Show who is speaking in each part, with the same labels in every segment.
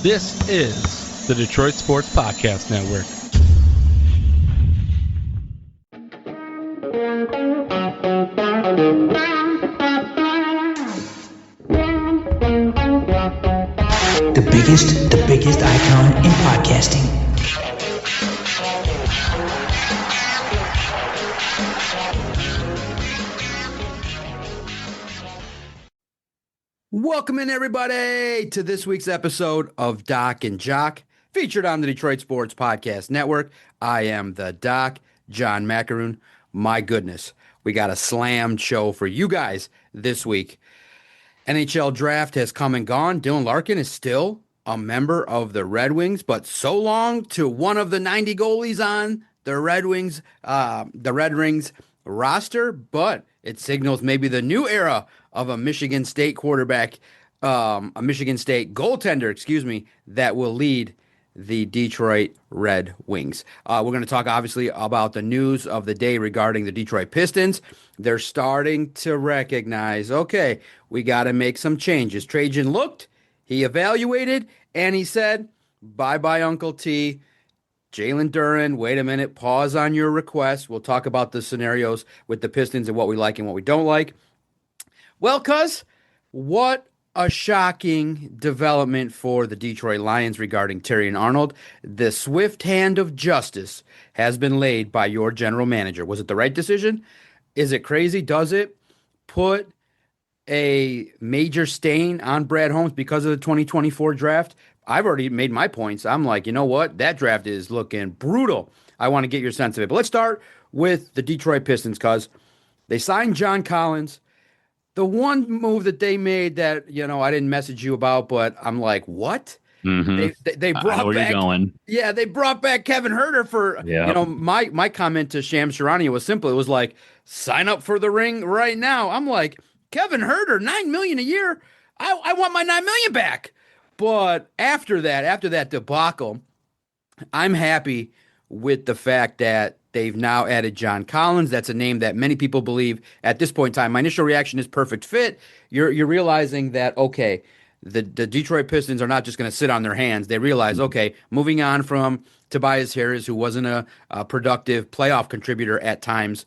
Speaker 1: This is the Detroit Sports Podcast Network.
Speaker 2: The biggest icon in podcasting.
Speaker 3: Welcome in, everybody, to this week's episode of Doc and Jock, featured on the Detroit Sports Podcast Network. I am the Doc, John Macaroon. My goodness, we got a slammed show for you guys this week. NHL draft has come and gone. Dylan Larkin is still a member of the Red Wings, but so long to one of the 90 goalies on the Red Wings roster, but it signals maybe the new era of a Michigan State quarterback, a Michigan State goaltender, that will lead the Detroit Red Wings. We're going to talk, obviously, about the news of the day regarding the Detroit Pistons. They're starting to recognize, okay, we got to make some changes. Trajan looked, he evaluated, and he said, bye-bye, Uncle T. Jalen Duren, wait a minute, pause on your request. We'll talk about the scenarios with the Pistons and what we like and what we don't like. Well, cuz, what a shocking development for the Detroit Lions regarding Terrion Arnold. The swift hand of justice has been laid by your general manager. Was it the right decision? Is it crazy? Does it put a major stain on Brad Holmes because of the 2024 draft? I've already made my points. I'm like, you know what? That draft is looking brutal. I want to get your sense of it. But let's start with the Detroit Pistons, cuz they signed John Collins. The one move that they made that, I didn't message you about, but I'm like, what?
Speaker 4: Mm-hmm.
Speaker 3: They brought
Speaker 4: I know where
Speaker 3: back,
Speaker 4: you're going.
Speaker 3: Yeah, they brought back Kevin Herter for, my comment to Shams Charania was simple. It was like, sign up for the ring right now. I'm like, Kevin Herter, $9 million a year. I want my $9 million back. But after that debacle, I'm happy with the fact that they've now added John Collins. That's a name that many people believe at this point in time. My initial reaction is perfect fit. You're realizing that, okay, the Detroit Pistons are not just going to sit on their hands. They realize, okay, moving on from Tobias Harris, who wasn't a productive playoff contributor at times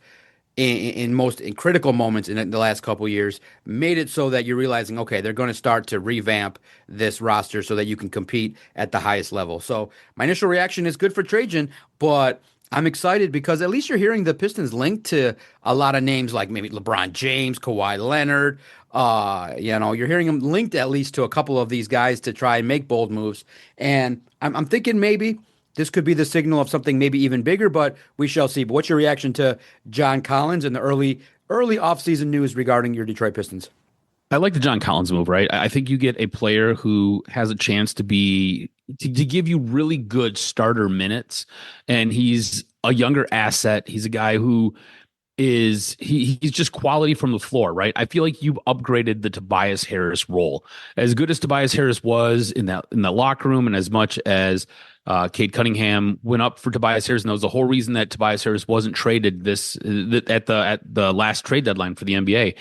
Speaker 3: in critical moments in the last couple of years, made it so that you're realizing, okay, they're going to start to revamp this roster so that you can compete at the highest level. So my initial reaction is good for Trajan, but I'm excited because at least you're hearing the Pistons linked to a lot of names like maybe LeBron James, Kawhi Leonard. You're hearing them linked at least to a couple of these guys to try and make bold moves. And I'm thinking maybe this could be the signal of something maybe even bigger, but we shall see. But what's your reaction to John Collins and the early offseason news regarding your Detroit Pistons?
Speaker 4: I like the John Collins move, right? I think you get a player who has a chance to give you really good starter minutes, and he's a younger asset. He's a guy who he's just quality from the floor, right? I feel like you've upgraded the Tobias Harris role. As good as Tobias Harris was in that locker room, and as much as Cade Cunningham went up for Tobias Harris, and that was the whole reason that Tobias Harris wasn't traded at the last trade deadline for the NBA,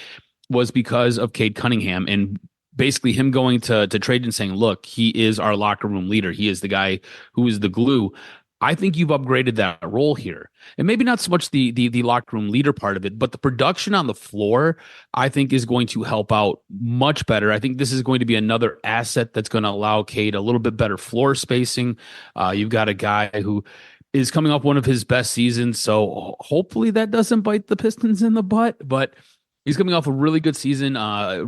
Speaker 4: was because of Cade Cunningham and basically him going to trade and saying, look, he is our locker room leader. He is the guy who is the glue. I think you've upgraded that role here. And maybe not so much the locker room leader part of it, but the production on the floor, I think, is going to help out much better. I think this is going to be another asset that's going to allow Cade a little bit better floor spacing. You've got a guy who is coming off one of his best seasons, so hopefully that doesn't bite the Pistons in the butt, but he's coming off a really good season,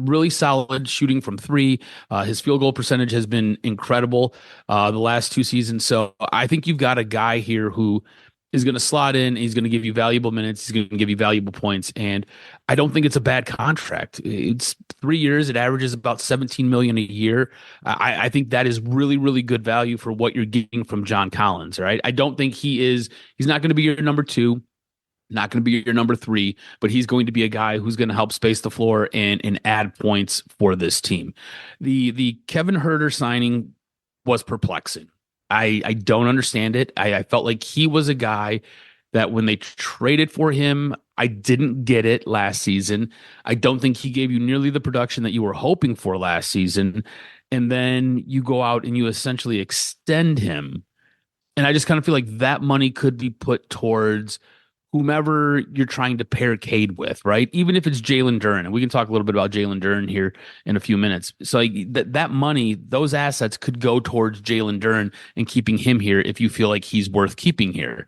Speaker 4: really solid shooting from three. His field goal percentage has been incredible the last two seasons. So I think you've got a guy here who is going to slot in. He's going to give you valuable minutes. He's going to give you valuable points. And I don't think it's a bad contract. It's 3 years. It averages about $17 million a year. I think that is really, really good value for what you're getting from John Collins, right? I don't think he's not going to be your number two. Not going to be your number three, but he's going to be a guy who's going to help space the floor and add points for this team. The Kevin Herter signing was perplexing. I don't understand it. I felt like he was a guy that when they traded for him, I didn't get it last season. I don't think he gave you nearly the production that you were hoping for last season. And then you go out and you essentially extend him. And I just kind of feel like that money could be put towards whomever you're trying to pair Cade with, right? Even if it's Jalen Duren, and we can talk a little bit about Jalen Duren here in a few minutes. So like that money, those assets could go towards Jalen Duren and keeping him here if you feel like he's worth keeping here.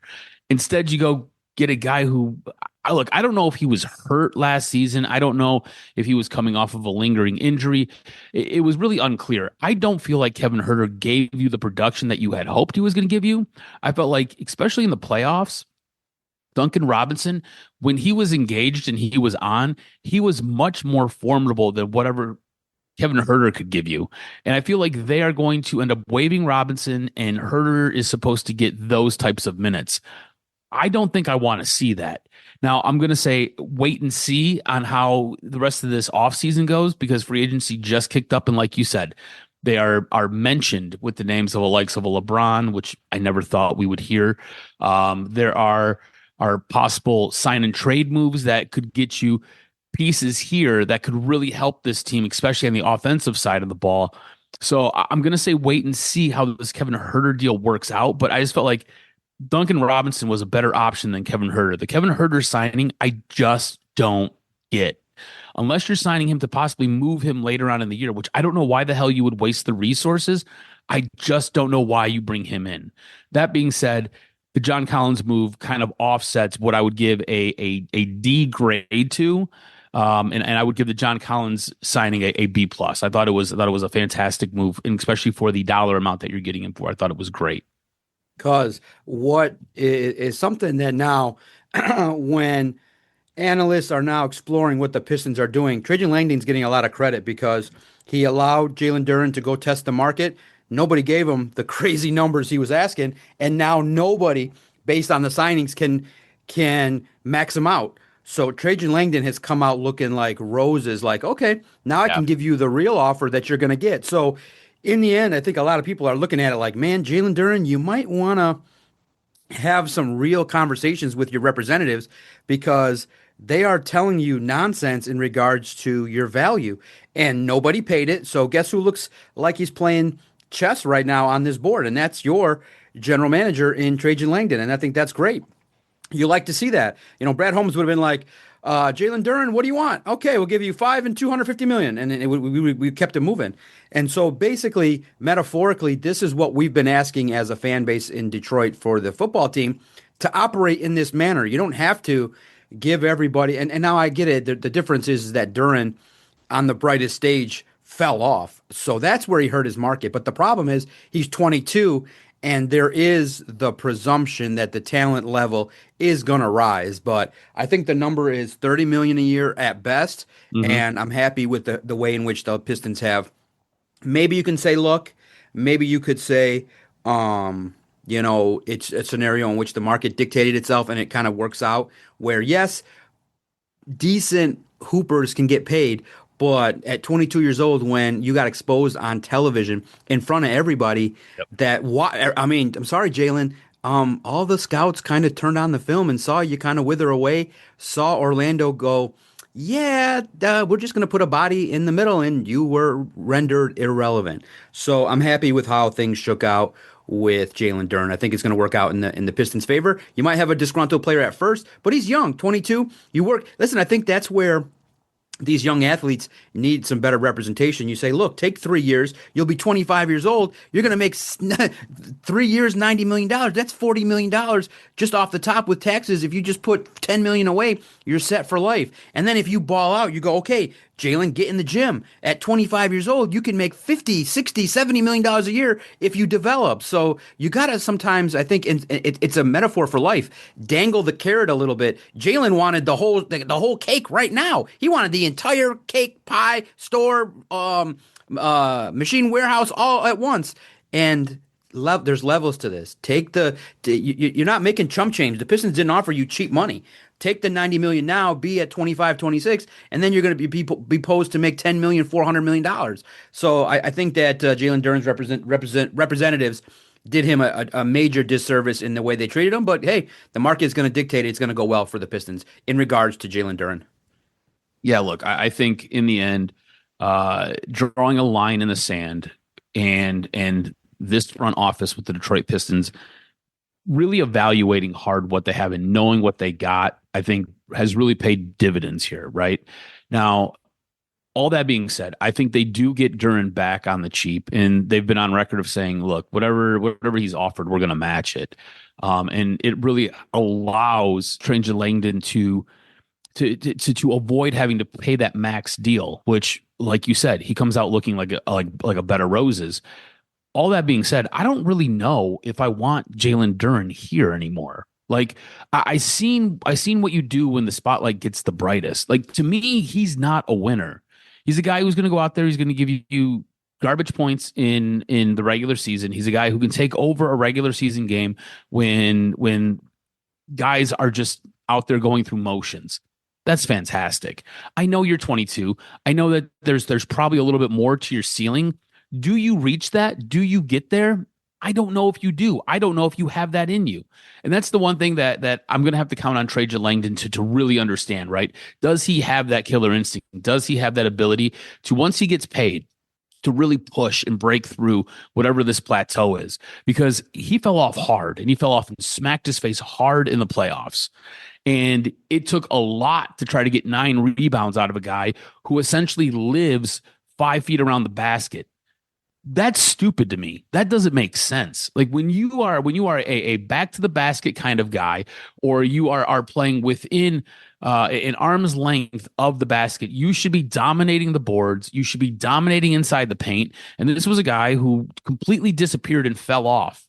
Speaker 4: Instead, you go get a guy who, I don't know if he was hurt last season. I don't know if he was coming off of a lingering injury. It was really unclear. I don't feel like Kevin Huerter gave you the production that you had hoped he was going to give you. I felt like, especially in the playoffs, Duncan Robinson, when he was engaged and he was on, he was much more formidable than whatever Kevin Huerter could give you. And I feel like they are going to end up waiving Robinson, and Huerter is supposed to get those types of minutes. I don't think I want to see that. Now, I'm going to say wait and see on how the rest of this offseason goes, because free agency just kicked up. And like you said, they are mentioned with the names of the likes of a LeBron, which I never thought we would hear. There are possible sign and trade moves that could get you pieces here that could really help this team, especially on the offensive side of the ball. So I'm going to say wait and see how this Kevin Huerter deal works out. But I just felt like Duncan Robinson was a better option than Kevin Huerter. The Kevin Huerter signing, I just don't get. Unless you're signing him to possibly move him later on in the year, which I don't know why the hell you would waste the resources. I just don't know why you bring him in. That being said, the John Collins move kind of offsets what I would give a D grade to. And I would give the John Collins signing a B plus. I thought it was a fantastic move, and especially for the dollar amount that you're getting him for. I thought it was great.
Speaker 3: Because what is something that now, when analysts are now exploring what the Pistons are doing, Trajan Langdon's getting a lot of credit because he allowed Jalen Duren to go test the market. Nobody gave him the crazy numbers he was asking, and now nobody, based on the signings, can max him out. So Trajan Langdon has come out looking like roses, like, okay, now I can give you the real offer that you're going to get. So in the end, I think a lot of people are looking at it like, man, Jalen Duren, you might want to have some real conversations with your representatives, because they are telling you nonsense in regards to your value, and nobody paid it. So guess who looks like he's playing chess right now on this board? And that's your general manager in Trajan Langdon. And I think that's great. You like to see that. You know, Brad Holmes would have been like, Jalen Duren, what do you want? Okay, we'll give you $5 and $250 million. And we kept it moving. And so basically, metaphorically, this is what we've been asking as a fan base in Detroit for the football team to operate in this manner. You don't have to give everybody, and now I get it. The difference is that Duren on the brightest stage fell off. So that's where he hurt his market. But the problem is he's 22, and there is the presumption that the talent level is going to rise. But I think the number is $30 million a year at best. Mm-hmm. And I'm happy with the way in which the Pistons have. Maybe you can say, look, maybe you could say, it's a scenario in which the market dictated itself and it kind of works out where, yes, decent hoopers can get paid. But at 22 years old, when you got exposed on television in front of everybody, I'm sorry, Jalen, all the scouts kind of turned on the film and saw you kind of wither away, saw Orlando go, we're just going to put a body in the middle, and you were rendered irrelevant. So I'm happy with how things shook out with Jalen Duren. I think it's going to work out in the Pistons' favor. You might have a disgruntled player at first, but he's young, 22. Listen, I think that's where these young athletes need some better representation. You say, look, take 3 years. You'll be 25 years old. You're going to make 3 years, $90 million. That's $40 million just off the top with taxes. If you just put $10 million away, you're set for life. And then if you ball out, you go, okay, Jalen, get in the gym. At 25 years old, you can make $50, $60, $70 million a year if you develop. So you got to sometimes, I think it's a metaphor for life, dangle the carrot a little bit. Jalen wanted the whole cake right now. He wanted the entire cake, pie, store, machine warehouse all at once. And there's levels to this. You're not making chump change. The Pistons didn't offer you cheap money. Take the $90 million now, be at 25, 26, and then you're going to be posed to make $10 million, $400 million. So I think that Jalen Duren's representatives did him a major disservice in the way they traded him. But hey, the market is going to dictate it's going to go well for the Pistons in regards to Jalen Duren.
Speaker 4: Yeah, look, I think in the end, drawing a line in the sand and this front office with the Detroit Pistons really evaluating hard what they have and knowing what they got, I think has really paid dividends here, right? Now, all that being said, I think they do get Duren back on the cheap, and they've been on record of saying, look, whatever he's offered, we're going to match it. And it really allows Trajan Langdon to avoid having to pay that max deal, which, like you said, he comes out looking like a bed of roses. All that being said, I don't really know if I want Jalen Duren here anymore. Like I seen what you do when the spotlight gets the brightest. Like, to me, he's not a winner. He's a guy who's going to go out there. He's going to give you garbage points in the regular season. He's a guy who can take over a regular season game when guys are just out there going through motions. That's fantastic. I know you're 22. I know that there's probably a little bit more to your ceiling. Do you reach that? Do you get there? I don't know if you do. I don't know if you have that in you. And that's the one thing that I'm going to have to count on Trajan Langdon to really understand, right? Does he have that killer instinct? Does he have that ability to, once he gets paid, to really push and break through whatever this plateau is? Because he fell off hard, and he fell off and smacked his face hard in the playoffs. And it took a lot to try to get 9 rebounds out of a guy who essentially lives 5 feet around the basket. That's stupid to me. That doesn't make sense. Like when you are a back to the basket kind of guy, or you are playing within an arm's length of the basket, you should be dominating the boards. You should be dominating inside the paint. And this was a guy who completely disappeared and fell off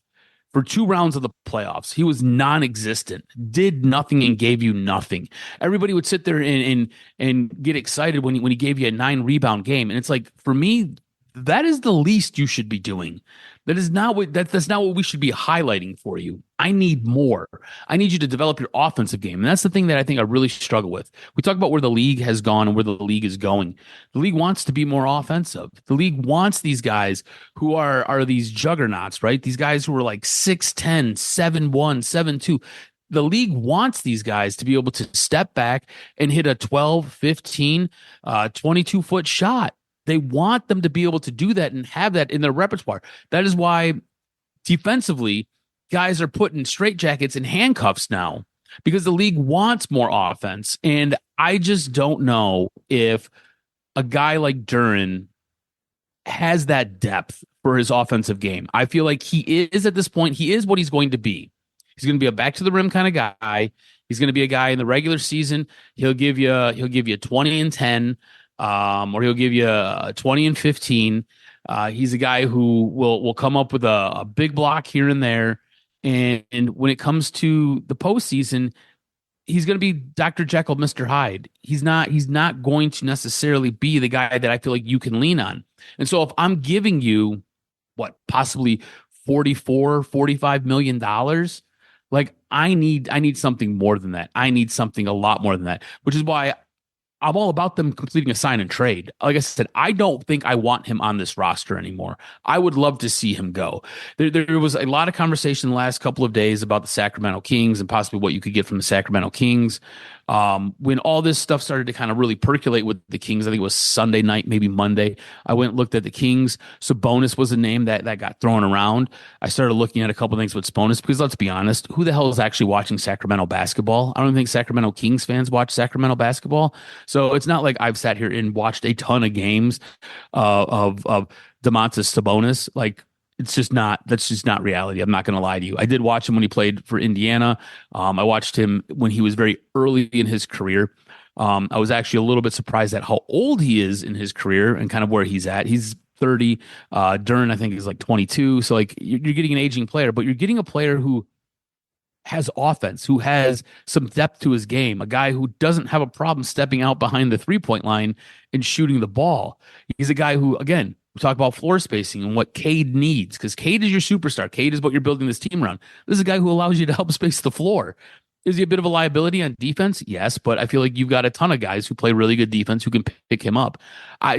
Speaker 4: for 2 rounds of the playoffs. He was non-existent, did nothing and gave you nothing. Everybody would sit there and get excited when he gave you a 9 rebound game. And it's like, for me, that is the least you should be doing. That's not what we should be highlighting for you. I need more. I need you to develop your offensive game. And that's the thing that I think I really struggle with. We talk about where the league has gone and where the league is going. The league wants to be more offensive. The league wants these guys who are these juggernauts, right? These guys who are like 6'10", 7'1", 7'2". The league wants these guys to be able to step back and hit a 12, 15, 22-foot shot. They want them to be able to do that and have that in their repertoire. That is why defensively, guys are put in straitjackets and handcuffs now, because the league wants more offense. And I just don't know if a guy like Duren has that depth for his offensive game. I feel like he is, at this point, he is what he's going to be. He's going to be a back to the rim kind of guy. He's going to be a guy in the regular season. He'll give you 20 and 10. Or he'll give you 20 and 15. He's a guy who will come up with a big block here and there. And when it comes to the postseason, he's going to be Dr. Jekyll, Mr. Hyde. He's not going to necessarily be the guy that I feel like you can lean on. And so if I'm giving you possibly $45 million, like I need something more than that. I need something a lot more than that, which is why I'm all about them completing a sign and trade. Like I said, I don't think I want him on this roster anymore. I would love to see him go. There was a lot of conversation the last couple of days about the Sacramento Kings and possibly what you could get from the Sacramento Kings. When all this stuff started to kind of really percolate with the Kings, I think it was Sunday night, maybe Monday, I went and looked at the Kings. Sabonis was a name that got thrown around. I started looking at a couple of things with Sabonis, because let's be honest, who the hell is actually watching Sacramento basketball? I don't think Sacramento Kings fans watch Sacramento basketball. So it's not like I've sat here and watched a ton of games of Domantas Sabonis. Like, that's just not reality. I'm not going to lie to you. I did watch him when he played for Indiana. I watched him when he was very early in his career. I was actually a little bit surprised at how old he is in his career and kind of where he's at. He's 30. Duren, I think, is like 22. So like you're getting an aging player, but you're getting a player who has offense, who has some depth to his game, a guy who doesn't have a problem stepping out behind the 3-point line and shooting the ball. He's a guy who, again, we talk about floor spacing and what Cade needs, because Cade is your superstar. Cade is what you're building this team around. This is a guy who allows you to help space the floor. Is he a bit of a liability on defense? Yes, but I feel like you've got a ton of guys who play really good defense who can pick him up.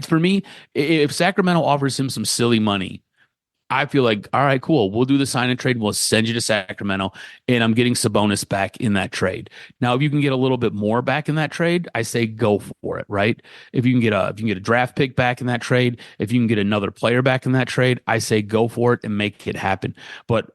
Speaker 4: For me, if Sacramento offers him some silly money, I feel like, all right, cool. We'll do the sign and trade. We'll send you to Sacramento, and I'm getting Sabonis back in that trade. Now, if you can get a little bit more back in that trade, I say go for it, right? If you can get a draft pick back in that trade, if you can get another player back in that trade, I say go for it and make it happen. But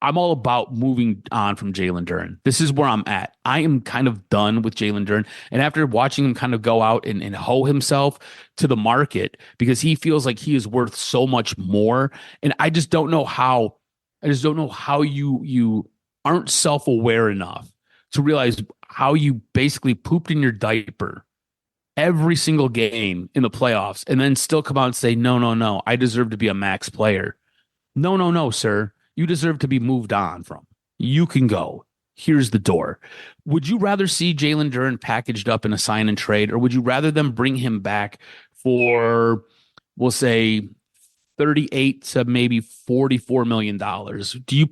Speaker 4: I'm all about moving on from Jalen Duren. This is where I'm at. I am kind of done with Jalen Duren. And after watching him kind of go out and hoe himself to the market because he feels like he is worth so much more. And I just don't know how you aren't self-aware enough to realize how you basically pooped in your diaper every single game in the playoffs and then still come out and say, no, no, no, I deserve to be a max player. No, no, no, sir. You deserve to be moved on from. You can go. Here's the door. Would you rather see Jalen Duren packaged up in a sign and trade, or would you rather them bring him back for, we'll say, 38 to maybe $44 million? Do you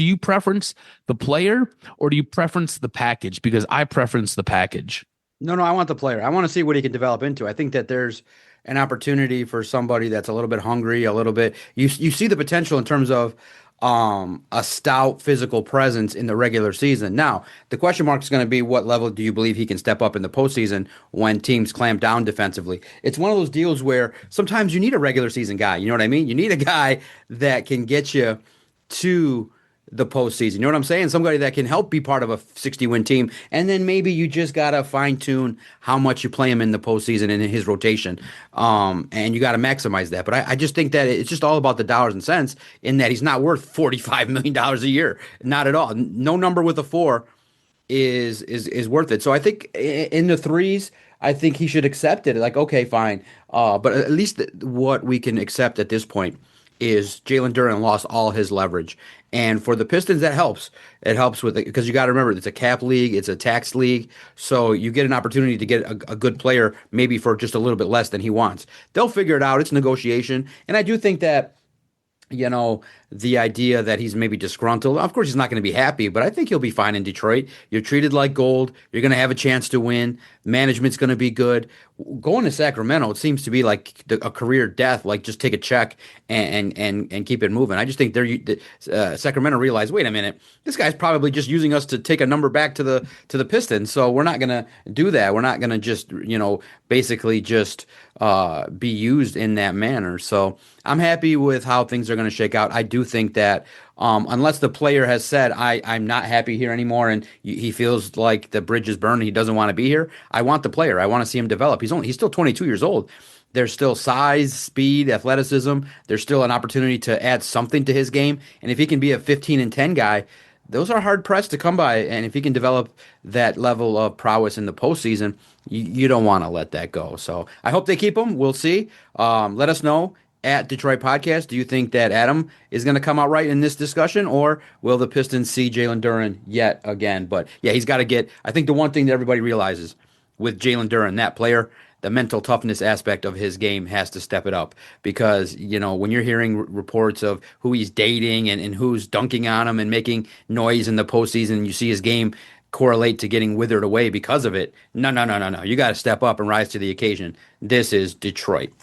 Speaker 4: preference the player, or do you preference the package? Because I preference the package.
Speaker 3: No, I want the player. I want to see what he can develop into. I think that there's an opportunity for somebody that's a little bit hungry, a little bit. You see the potential in terms of a stout physical presence in the regular season. Now, the question mark is going to be what level do you believe he can step up in the postseason when teams clamp down defensively? It's one of those deals where sometimes you need a regular season guy. You know what I mean? You need a guy that can get you to the postseason. You know what I'm saying? Somebody that can help be part of a 60-win team. And then maybe you just got to fine tune how much you play him in the postseason and in his rotation. And you got to maximize that. But I just think that it's just all about the dollars and cents in that he's not worth $45 million a year. Not at all. No number with a 4 is worth it. So I think in the threes, I think he should accept it. Like, okay, fine. But at least what we can accept at this point is Jalen Duren lost all his leverage. And for the Pistons, that helps. It helps with it because you got to remember it's a cap league, it's a tax league, so you get an opportunity to get a good player maybe for just a little bit less than he wants. They'll figure it out. It's negotiation, and I do think that the idea that he's maybe disgruntled. Of course, he's not going to be happy, but I think he'll be fine in Detroit. You're treated like gold. You're going to have a chance to win. Management's going to be good. Going to Sacramento, it seems to be like a career death. Like just take a check and keep it moving. I just think Sacramento realized, wait a minute, this guy's probably just using us to take a number back to the Pistons. So we're not going to do that. We're not going to just basically just be used in that manner. So I'm happy with how things are going to shake out. I do think that unless the player has said, I'm not happy here anymore and he feels like the bridge is burned and he doesn't want to be here, I want the player. I want to see him develop. He's still 22 years old. There's still size, speed, athleticism. There's still an opportunity to add something to his game. And if he can be a 15-10 guy, those are hard pressed to come by. And if he can develop that level of prowess in the postseason, you don't want to let that go. So I hope they keep him. We'll see. Let us know at Detroit Podcast. Do you think that Adam is going to come out right in this discussion, or will the Pistons see Jalen Duren yet again? But yeah, he's got to get. I think the one thing that everybody realizes with Jalen Duren, that player, the mental toughness aspect of his game has to step it up because, when you're hearing reports of who he's dating and who's dunking on him and making noise in the postseason, you see his game correlate to getting withered away because of it. No. You got to step up and rise to the occasion. This is Detroit.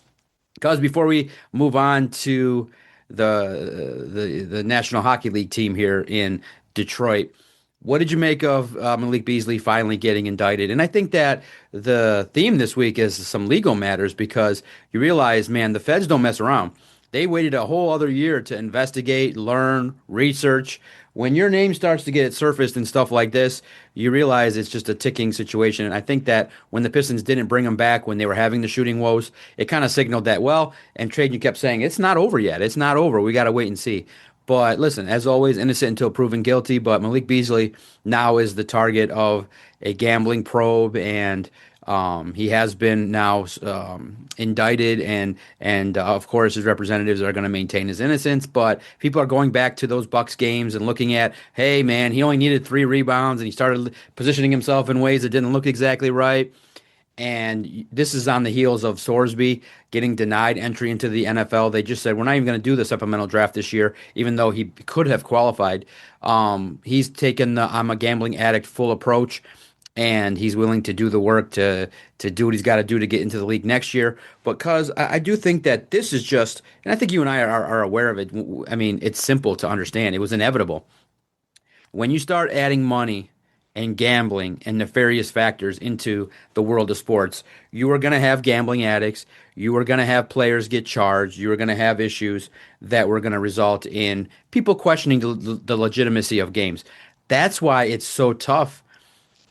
Speaker 3: Because before we move on to the National Hockey League team here in Detroit, what did you make of Malik Beasley finally getting indicted? And I think that the theme this week is some legal matters because you realize, man, the feds don't mess around. They waited a whole other year to investigate, learn, research. When your name starts to get surfaced and stuff like this, you realize it's just a ticking situation. And I think that when the Pistons didn't bring him back when they were having the shooting woes, it kind of signaled that, and Trajan kept saying, it's not over yet. It's not over. We got to wait and see. But listen, as always, innocent until proven guilty. But Malik Beasley now is the target of a gambling probe, and he has been now indicted, and of course his representatives are going to maintain his innocence. But people are going back to those Bucks games and looking at, hey man, he only needed 3 rebounds, and he started positioning himself in ways that didn't look exactly right. And this is on the heels of Sorsby getting denied entry into the NFL. They just said, we're not even going to do the supplemental draft this year, even though he could have qualified. He's taken the I'm a gambling addict full approach. and he's willing to do the work to do what he's got to do to get into the league next year. Because I do think that this is just, and I think you and I are aware of it. I mean, it's simple to understand. It was inevitable. When you start adding money and gambling and nefarious factors into the world of sports, you are going to have gambling addicts. You are going to have players get charged. You are going to have issues that were going to result in people questioning the legitimacy of games. That's why it's so tough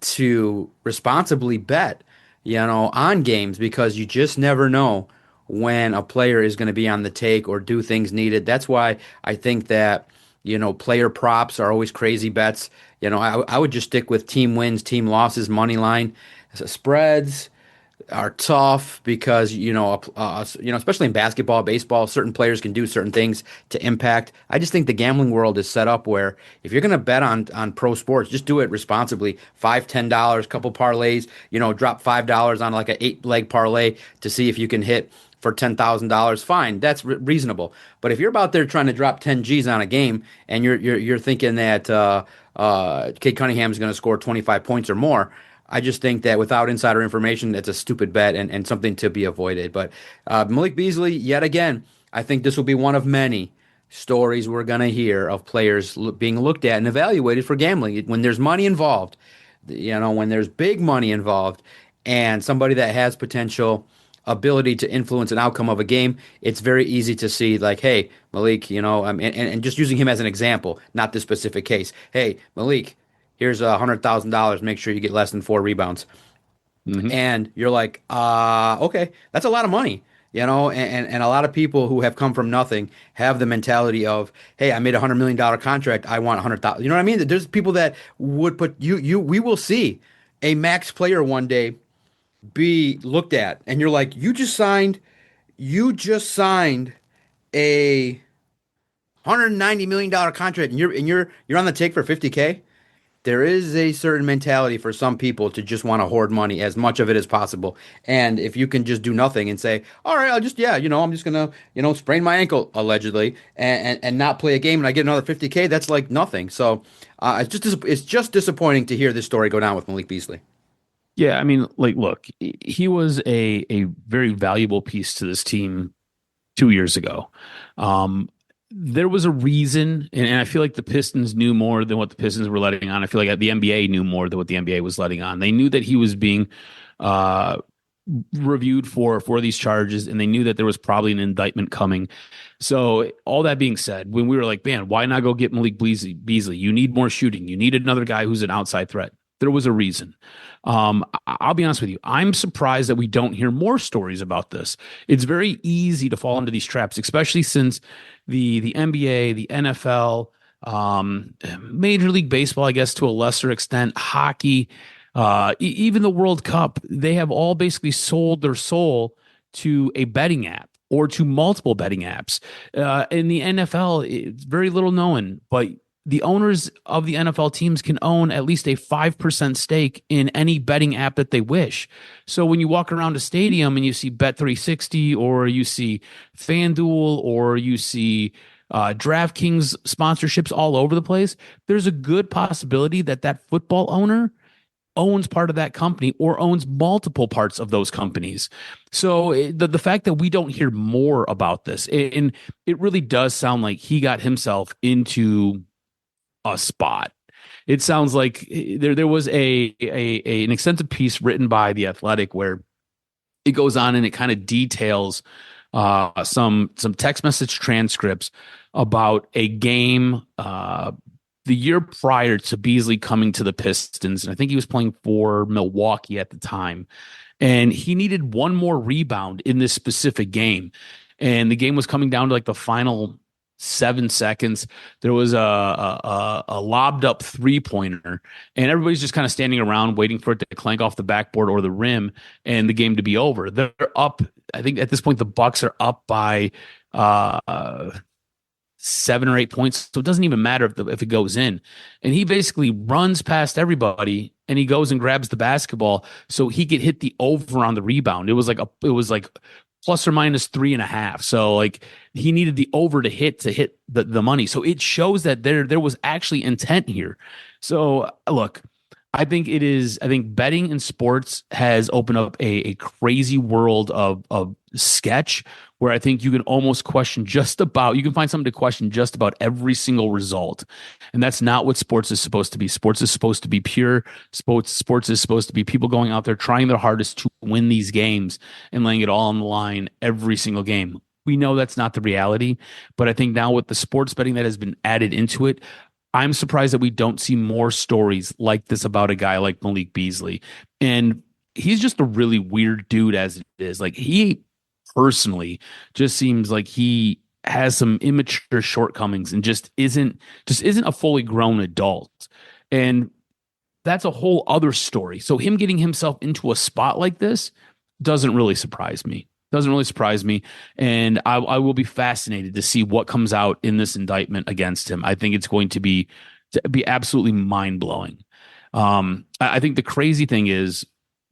Speaker 3: to responsibly bet, on games, because you just never know when a player is going to be on the take or do things needed. That's why I think that, player props are always crazy bets. I would just stick with team wins, team losses, money line. Spreads are tough because especially in basketball, baseball, certain players can do certain things to impact. I just think the gambling world is set up where if you're going to bet on pro sports, just do it responsibly. $5, $10, couple parlays. Drop $5 on like a 8-leg parlay to see if you can hit for $10,000. Fine, that's reasonable. But if you're about there trying to drop 10 G's on a game and you're thinking that Cade Cunningham is going to score 25 points or more, I just think that without insider information, it's a stupid bet and something to be avoided. But Malik Beasley, yet again, I think this will be one of many stories we're going to hear of players being looked at and evaluated for gambling. When there's money involved, when there's big money involved and somebody that has potential ability to influence an outcome of a game, it's very easy to see like, hey, Malik, and just using him as an example, not this specific case. Hey, Malik, here's $100,000. Make sure you get less than 4 rebounds. Mm-hmm. And you're like, okay, that's a lot of money, and a lot of people who have come from nothing have the mentality of, hey, I made $100 million contract. I want 100,000. You know what I mean? There's people that would put we will see a max player one day be looked at. And you're like, you just signed a $190 million contract and you're on the take for 50K. There is a certain mentality for some people to just want to hoard money, as much of it as possible. And if you can just do nothing and say, all right, I'm just going to, sprain my ankle allegedly and not play a game and I get another 50K, that's like nothing. So it's just disappointing to hear this story go down with Malik Beasley.
Speaker 4: Yeah, I mean, like, look, he was a very valuable piece to this team 2 years ago. There was a reason, and I feel like the Pistons knew more than what the Pistons were letting on. I feel like the NBA knew more than what the NBA was letting on. They knew that he was being reviewed for these charges, and they knew that there was probably an indictment coming. So all that being said, when we were like, man, why not go get Malik Beasley? You need more shooting. You need another guy who's an outside threat. There was a reason. I'll be honest with you. I'm surprised that we don't hear more stories about this. It's very easy to fall into these traps, especially since the NBA, the NFL, Major League Baseball, I guess to a lesser extent, hockey, even the World Cup, they have all basically sold their soul to a betting app or to multiple betting apps. In the NFL, it's very little known, but the owners of the NFL teams can own at least a 5% stake in any betting app that they wish. So when you walk around a stadium and you see Bet360 or you see FanDuel or you see DraftKings sponsorships all over the place, there's a good possibility that football owner owns part of that company or owns multiple parts of those companies. So the fact that we don't hear more about this, and it really does sound like he got himself into a spot. It sounds like there was an extensive piece written by The Athletic where it goes on and it kind of details some text message transcripts about a game the year prior to Beasley coming to the Pistons. And I think he was playing for Milwaukee at the time. And he needed one more rebound in this specific game. And the game was coming down to like the final 7 seconds. There was a lobbed up 3-pointer, and everybody's just kind of standing around waiting for it to clank off the backboard or the rim and the game to be over. They're up. I think at this point the Bucks are up by 7 or 8 points, so it doesn't even matter if it goes in. And he basically runs past everybody and he goes and grabs the basketball so he could hit the over on the rebound. It was like plus or minus 3.5. So like he needed the over to hit the money. So it shows that there was actually intent here. So look, I think it is. I think betting in sports has opened up a crazy world of sketch where I think you can almost question just about, you can find something to question just about every single result. And that's not what sports is supposed to be. Sports is supposed to be pure. Sports is supposed to be people going out there trying their hardest to win these games and laying it all on the line every single game. We know that's not the reality, but I think now with the sports betting that has been added into it, I'm surprised that we don't see more stories like this about a guy like Malik Beasley. And he's just a really weird dude as it is. Like, he personally just seems like he has some immature shortcomings and just isn't a fully grown adult. And that's a whole other story. So him getting himself into a spot like this doesn't really surprise me. Doesn't really surprise me. And I will be fascinated to see what comes out in this indictment against him. I think it's going to be absolutely mind blowing. I think the crazy thing is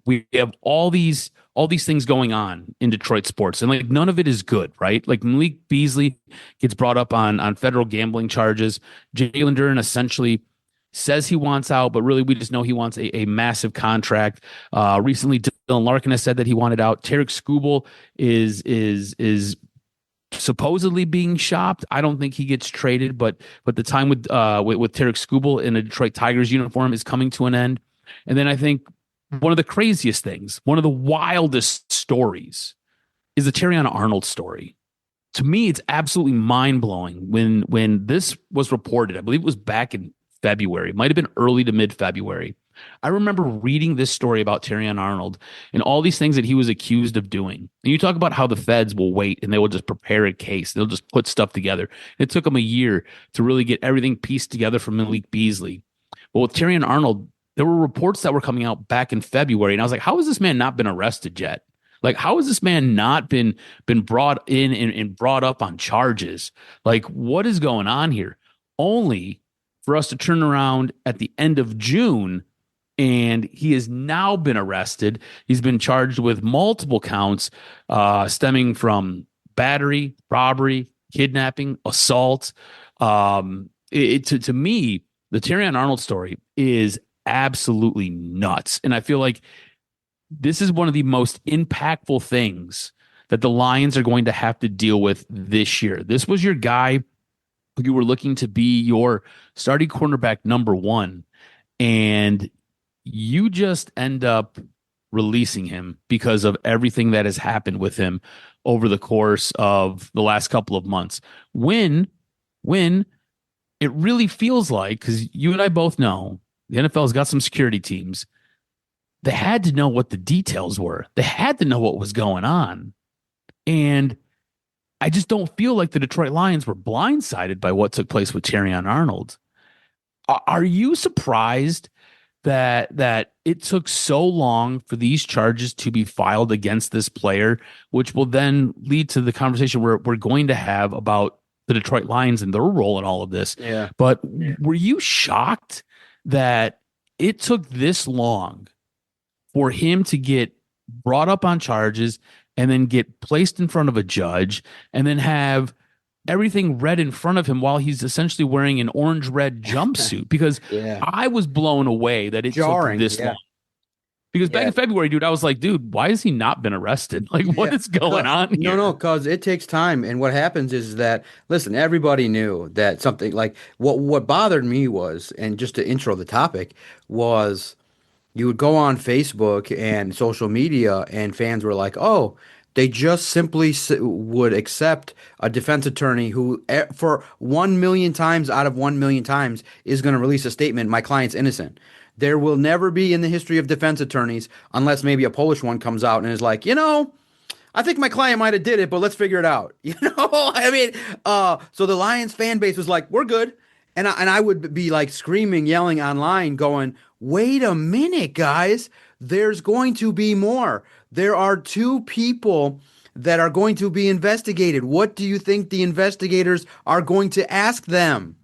Speaker 4: we have all these things going on in Detroit sports, and like none of it is good, right? Like Malik Beasley gets brought up on federal gambling charges. Jalen Duren essentially says he wants out, but really we just know he wants a massive contract. Recently, Dylan Larkin has said that he wanted out. Tarek Skubal is supposedly being shopped. I don't think he gets traded, but the time with Tarek Skubal in a Detroit Tigers uniform is coming to an end. And then I think one of the craziest things, one of the wildest stories, is the Terrion Arnold story. To me, it's absolutely mind blowing. When this was reported, I believe it was back in February, it might have been early to mid-February. I remember reading this story about Terrion Arnold and all these things that he was accused of doing. And you talk about how the feds will wait and they will just prepare a case. They'll just put stuff together. It took them a year to really get everything pieced together from Malik Beasley. But with Terrion Arnold, there were reports that were coming out back in February. And I was like, how has this man not been arrested yet? Like, how has this man not been brought in and brought up on charges? Like, what is going on here? Only for us to turn around at the end of June, and he has now been arrested. He's been charged with multiple counts stemming from battery, robbery, kidnapping, assault. To me, the Terrion Arnold story is absolutely nuts. And I feel like this is one of the most impactful things that the Lions are going to have to deal with this year. This was your guy who you were looking to be your starting cornerback number one, and you just end up releasing him because of everything that has happened with him over the course of the last couple of months. When it really feels like, because you and I both know the NFL's got some security teams, they had to know what the details were. They had to know what was going on. And I just don't feel like the Detroit Lions were blindsided by what took place with Terrion Arnold. Are you surprised that it took so long for these charges to be filed against this player, which will then lead to the conversation we're going to have about the Detroit Lions and their role in all of this?
Speaker 3: Yeah.
Speaker 4: But were you shocked that it took this long for him to get brought up on charges and then get placed in front of a judge and then have everything read in front of him while he's essentially wearing an orange-red jumpsuit? Because I was blown away that it took this long. Because back in February, dude, I was like, dude, why has he not been arrested? Like, what is going on here?
Speaker 3: No, because it takes time. And what happens is that, listen, everybody knew that something like what bothered me was, and just to intro the topic, was you would go on Facebook and social media and fans were like, oh, they just simply would accept a defense attorney who, for 1 million times out of 1 million times, is going to release a statement, my client's innocent. There will never be in the history of defense attorneys, unless maybe a Polish one comes out and is like, I think my client might have did it, but let's figure it out. I mean, so the Lions fan base was like, we're good. And I would be like screaming, yelling online, going, wait a minute, guys, there's going to be more. There are 2 people that are going to be investigated. What do you think the investigators are going to ask them?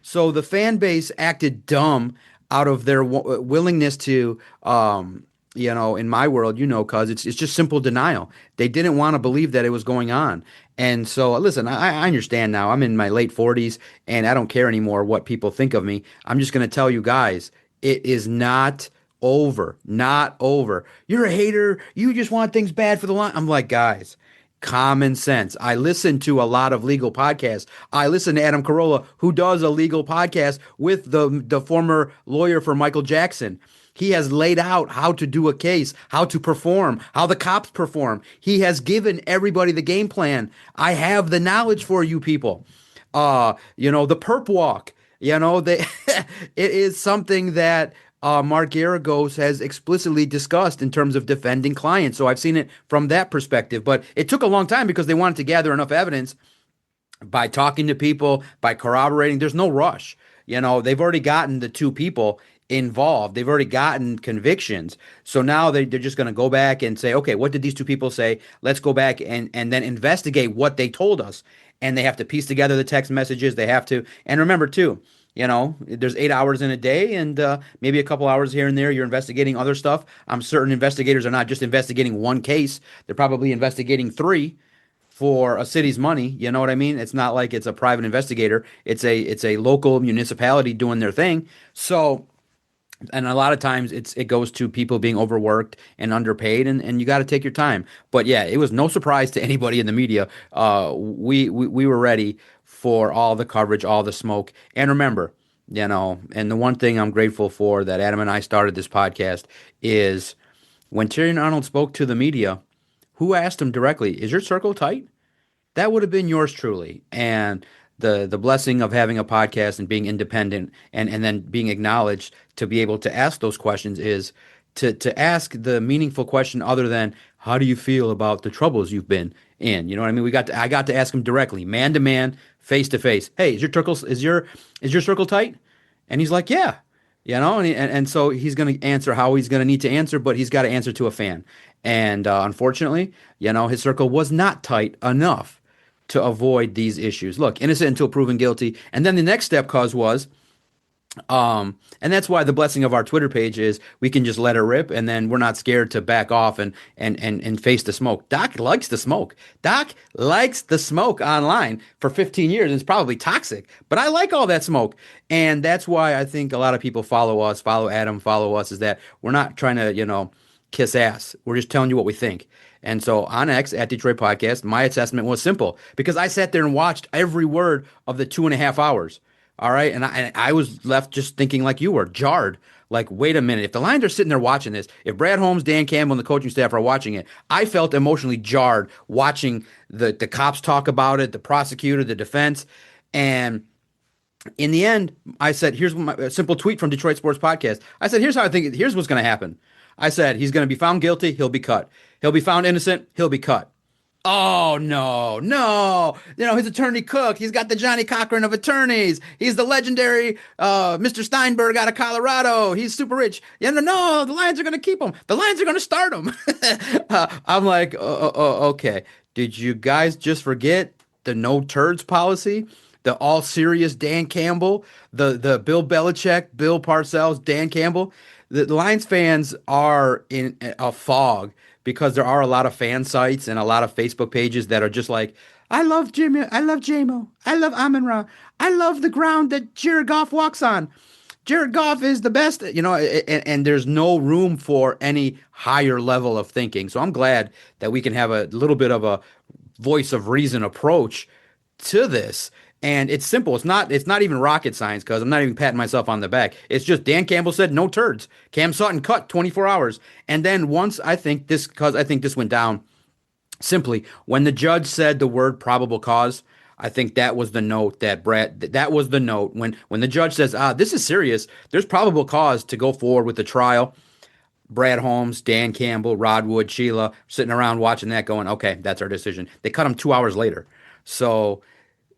Speaker 3: So the fan base acted dumb out of their willingness to, in my world, because it's just simple denial. They didn't want to believe that it was going on. And so, listen, I understand now. I'm in my late 40s, and I don't care anymore what people think of me. I'm just going to tell you guys, It is not over. Not over. You're a hater. You just want things bad for the line. I'm like, guys, common sense. I listen to a lot of legal podcasts. I listen to Adam Carolla, who does a legal podcast with the former lawyer for Michael Jackson. He has laid out how to do a case, how to perform, how the cops perform. He has given everybody the game plan. I have the knowledge for you people. The perp walk, it is something that Mark Garagos has explicitly discussed in terms of defending clients. So I've seen it from that perspective, but it took a long time because they wanted to gather enough evidence by talking to people, by corroborating. There's no rush. They've already gotten the two people involved. They've already gotten convictions. So now they're just going to go back and say, okay, what did these two people say? Let's go back and then investigate what they told us. And they have to piece together the text messages. They have to, and remember too, there's 8 hours in a day and maybe a couple hours here and there. You're investigating other stuff. I'm certain investigators are not just investigating one case. They're probably investigating 3 for a city's money. You know what I mean? It's not like it's a private investigator. It's a local municipality doing their thing. So, and a lot of times it goes to people being overworked and underpaid, and you got to take your time. But yeah, it was no surprise to anybody in the media. We were ready for all the coverage, all the smoke. And remember, and the one thing I'm grateful for that Adam and I started this podcast is when Terrion Arnold spoke to the media, who asked him directly, is your circle tight? That would have been yours truly. And the blessing of having a podcast and being independent and then being acknowledged to be able to ask those questions is to ask the meaningful question other than how do you feel about the troubles you've been in? You know what I mean? I got to ask him directly, man to man, face to face. Hey, is your circle tight? And he's like, yeah. And so he's going to answer how he's going to need to answer, but he's got to answer to a fan. And unfortunately, his circle was not tight enough to avoid these issues. Look, innocent until proven guilty. And then the next step was, and that's why the blessing of our Twitter page is we can just let it rip, and then we're not scared to back off and face the smoke. Doc likes the smoke. Doc likes the smoke online for 15 years. It's probably toxic, but I like all that smoke. And that's why I think a lot of people follow us, follow Adam, follow us, is that we're not trying to, kiss ass. We're just telling you what we think. And so on X at Detroit Podcast, my assessment was simple because I sat there and watched every word of the 2.5 hours. All right. And I was left just thinking like you were, jarred. Like, wait a minute. If the Lions are sitting there watching this, if Brad Holmes, Dan Campbell, and the coaching staff are watching it, I felt emotionally jarred watching the cops talk about it, the prosecutor, the defense. And in the end, I said, here's a simple tweet from Detroit Sports Podcast. I said, here's what's going to happen. I said, he's going to be found guilty. He'll be cut. He'll be found innocent. He'll be cut. Oh, no. His attorney Cook, he's got the Johnny Cochran of attorneys. He's the legendary Mr. Steinberg out of Colorado. He's super rich. No, the Lions are going to keep him. The Lions are going to start him. I'm like, okay. Did you guys just forget the no turds policy? The all serious Dan Campbell, the Bill Belichick, Bill Parcells, Dan Campbell? The Lions fans are in a fog because there are a lot of fan sites and a lot of Facebook pages that are just like, I love Jimmy, I love J-Mo, I love Amon-Ra, I love the ground that Jared Goff walks on. Jared Goff is the best, and there's no room for any higher level of thinking. So I'm glad that we can have a little bit of a voice of reason approach to this. And it's simple. It's not even rocket science because I'm not even patting myself on the back. It's just Dan Campbell said no turds. Cam Sutton cut 24 hours. And then once I think this went down simply when the judge said the word probable cause, I think that was the note that was the note when the judge says, this is serious. There's probable cause to go forward with the trial. Brad Holmes, Dan Campbell, Rod Wood, Sheila sitting around watching that going, okay, that's our decision. They cut him 2 hours later. So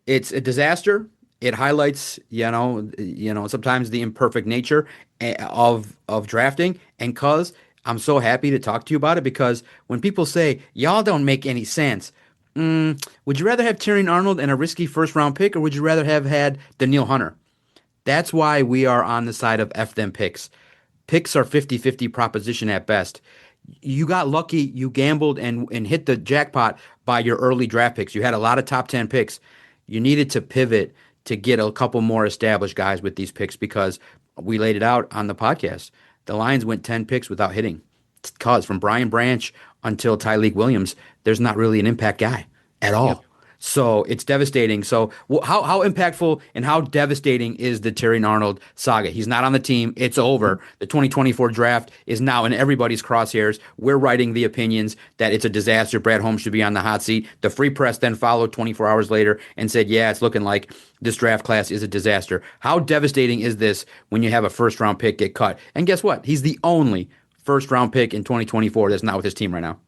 Speaker 3: it's a disaster. It highlights, sometimes the imperfect nature of drafting. And cuz I'm so happy to talk to you about it because when people say, y'all don't make any sense, would you rather have Terrion Arnold and a risky first-round pick, or would you rather have had Danielle Hunter? That's why we are on the side of F them picks. Picks are 50-50 proposition at best. You got lucky. You gambled and hit the jackpot by your early draft picks. You had a lot of top 10 picks. You needed to pivot to get a couple more established guys with these picks because we laid it out on the podcast. The Lions went 10 picks without hitting. Cause from Brian Branch until Tyleik Williams, there's not really an impact guy at all. Yep. So it's devastating. So how impactful and how devastating is the Terrion Arnold saga? He's not on the team. It's over. The 2024 draft is now in everybody's crosshairs. We're writing the opinions that it's a disaster. Brad Holmes should be on the hot seat. The Free Press then followed 24 hours later and said, yeah, it's looking like this draft class is a disaster. How devastating is this when you have a first-round pick get cut? And guess what? He's the only first-round pick in 2024 that's not with his team right now.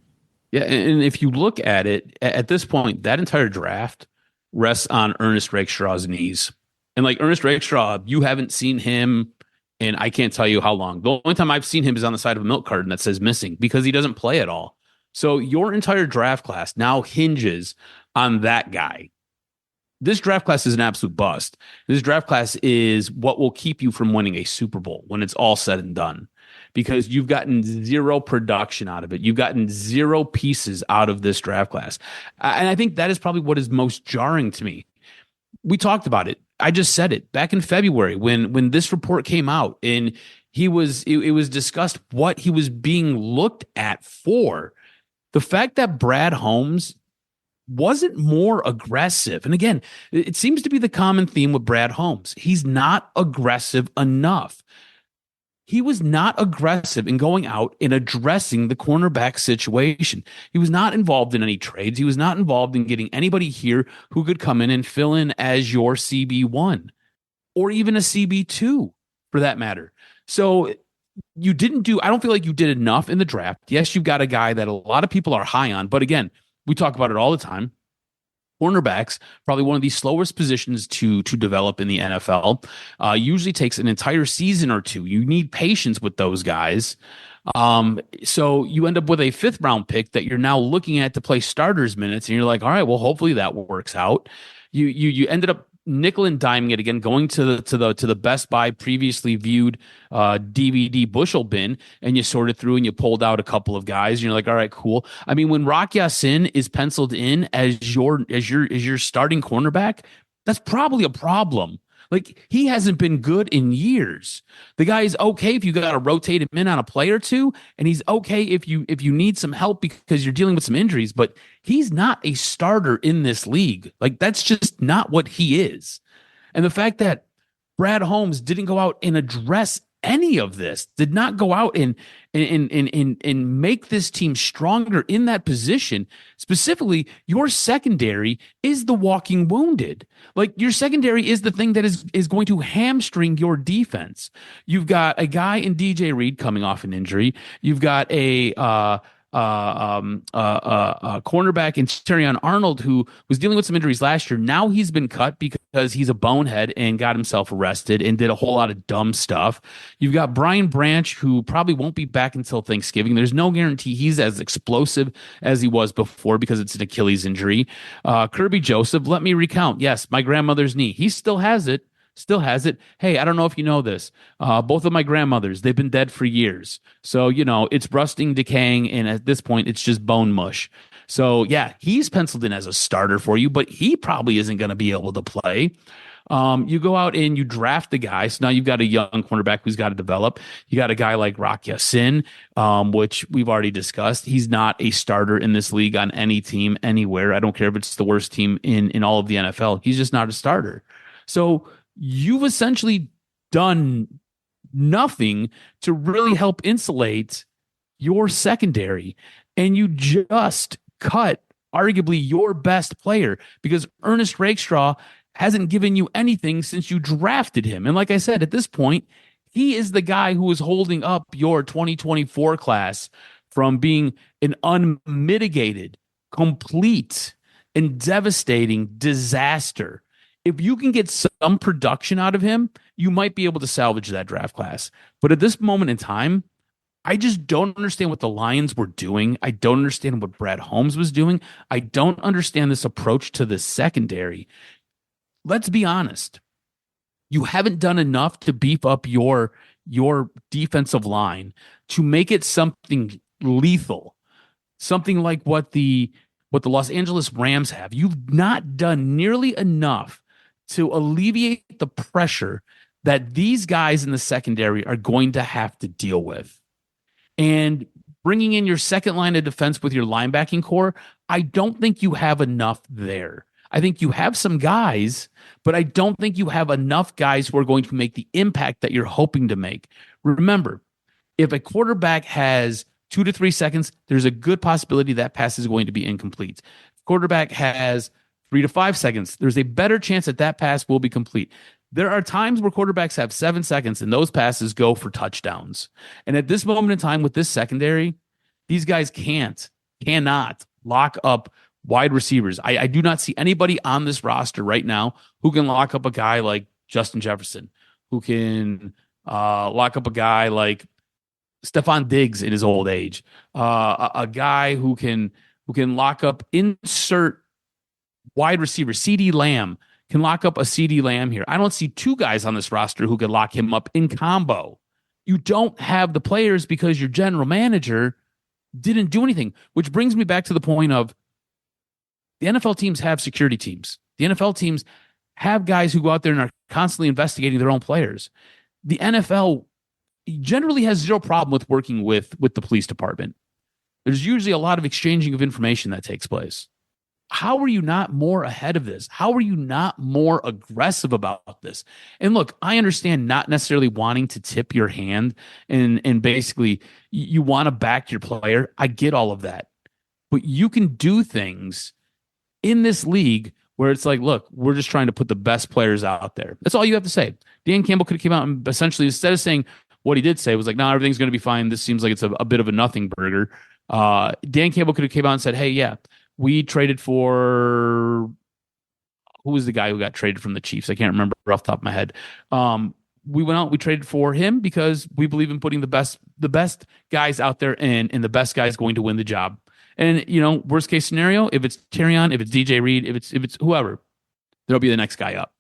Speaker 4: Yeah, and if you look at it, at this point, that entire draft rests on Ernest Rakestraw's knees. And like Ernest Rakestraw, you haven't seen him in I can't tell you how long. The only time I've seen him is on the side of a milk carton that says missing because he doesn't play at all. So your entire draft class now hinges on that guy. This draft class is an absolute bust. This draft class is what will keep you from winning a Super Bowl when it's all said and done. Because you've gotten zero production out of it. You've gotten zero pieces out of this draft class. And I think that is probably what is most jarring to me. We talked about it. I just said it back in February when this report came out and it was discussed what he was being looked at for. The fact that Brad Holmes wasn't more aggressive. And again, it seems to be the common theme with Brad Holmes. He's not aggressive enough. He was not aggressive in going out and addressing the cornerback situation. He was not involved in any trades. He was not involved in getting anybody here who could come in and fill in as your CB1 or even a CB2 for that matter. So I don't feel like you did enough in the draft. Yes, you've got a guy that a lot of people are high on, but again, we talk about it all the time. Cornerbacks, probably one of the slowest positions to develop in the NFL. Usually takes an entire season or two. You need patience with those guys. So you end up with a 5th round pick that you're now looking at to play starters minutes, and you're like, all right, well, hopefully that works out. You ended up nickel and diming it again, going to the Best Buy previously viewed DVD bushel bin, and you sorted through and you pulled out a couple of guys. And you're like, all right, cool. I mean, when Rock Ya-Sin is penciled in as your starting cornerback, that's probably a problem. Like, he hasn't been good in years. The guy is okay if you got to rotate him in on a play or two, and he's okay if you need some help because you're dealing with some injuries, but he's not a starter in this league. Like, that's just not what he is. And the fact that Brad Holmes didn't go out and address any of this, did not go out and make this team stronger in that position. Specifically, your secondary is the walking wounded. Like, your secondary is the thing that is going to hamstring your defense. You've got a guy in DJ Reed coming off an injury. You've got a cornerback in Terrion Arnold who was dealing with some injuries last year. Now he's been cut because he's a bonehead and got himself arrested and did a whole lot of dumb stuff. You've got Brian Branch, who probably won't be back until Thanksgiving. There's no guarantee he's as explosive as he was before because it's an Achilles injury. Kirby Joseph, let me recount. Yes, my grandmother's knee. He still has it. Hey, I don't know if you know this. Both of my grandmothers, they've been dead for years. So, it's rusting, decaying, and at this point, it's just bone mush. So, yeah, he's penciled in as a starter for you, but he probably isn't going to be able to play. You go out and you draft the guy. So now you've got a young cornerback who's got to develop. You got a guy like Rock Ya-Sin, which we've already discussed. He's not a starter in this league on any team anywhere. I don't care if it's the worst team in all of the NFL. He's just not a starter. So you've essentially done nothing to really help insulate your secondary, and you just cut arguably your best player because Ernest Rakestraw hasn't given you anything since you drafted him. And like I said, at this point, he is the guy who is holding up your 2024 class from being an unmitigated, complete, and devastating disaster. If you can get some production out of him, you might be able to salvage that draft class. But at this moment in time, I just don't understand what the Lions were doing. I don't understand what Brad Holmes was doing. I don't understand this approach to the secondary. Let's be honest. You haven't done enough to beef up your defensive line to make it something lethal, something like what the Los Angeles Rams have. You've not done nearly enough to alleviate the pressure that these guys in the secondary are going to have to deal with. And bringing in your second line of defense with your linebacking core, I don't think you have enough there. I think you have some guys, but I don't think you have enough guys who are going to make the impact that you're hoping to make. Remember, if a quarterback has 2 to 3 seconds, there's a good possibility that pass is going to be incomplete. If quarterback has 3 to 5 seconds, there's a better chance that that pass will be complete. There are times where quarterbacks have 7 seconds and those passes go for touchdowns. And at this moment in time with this secondary, these guys cannot lock up wide receivers. I do not see anybody on this roster right now who can lock up a guy like Justin Jefferson, who can lock up a guy like Stephon Diggs in his old age, a guy who can lock up insert wide receiver. CeeDee Lamb can lock up a CeeDee Lamb here. I don't see 2 guys on this roster who could lock him up in combo. You don't have the players because your general manager didn't do anything, which brings me back to the point of the NFL teams have security teams. The NFL teams have guys who go out there and are constantly investigating their own players. The NFL generally has zero problem with working with the police department. There's usually a lot of exchanging of information that takes place. How are you not more ahead of this? How are you not more aggressive about this? And look, I understand not necessarily wanting to tip your hand and basically you want to back your player. I get all of that. But you can do things in this league where it's like, look, we're just trying to put the best players out there. That's all you have to say. Dan Campbell could have came out and essentially, instead of saying what he did say, was like, no, everything's going to be fine. This seems like it's a bit of a nothing burger. Dan Campbell could have came out and said, hey, yeah, we traded for who was the guy who got traded from the Chiefs? I can't remember off the top of my head. We went out, we traded for him because we believe in putting the best guys out there and the best guys going to win the job. And, worst case scenario, if it's Terrion, if it's DJ Reed, if it's whoever, there'll be the next guy up.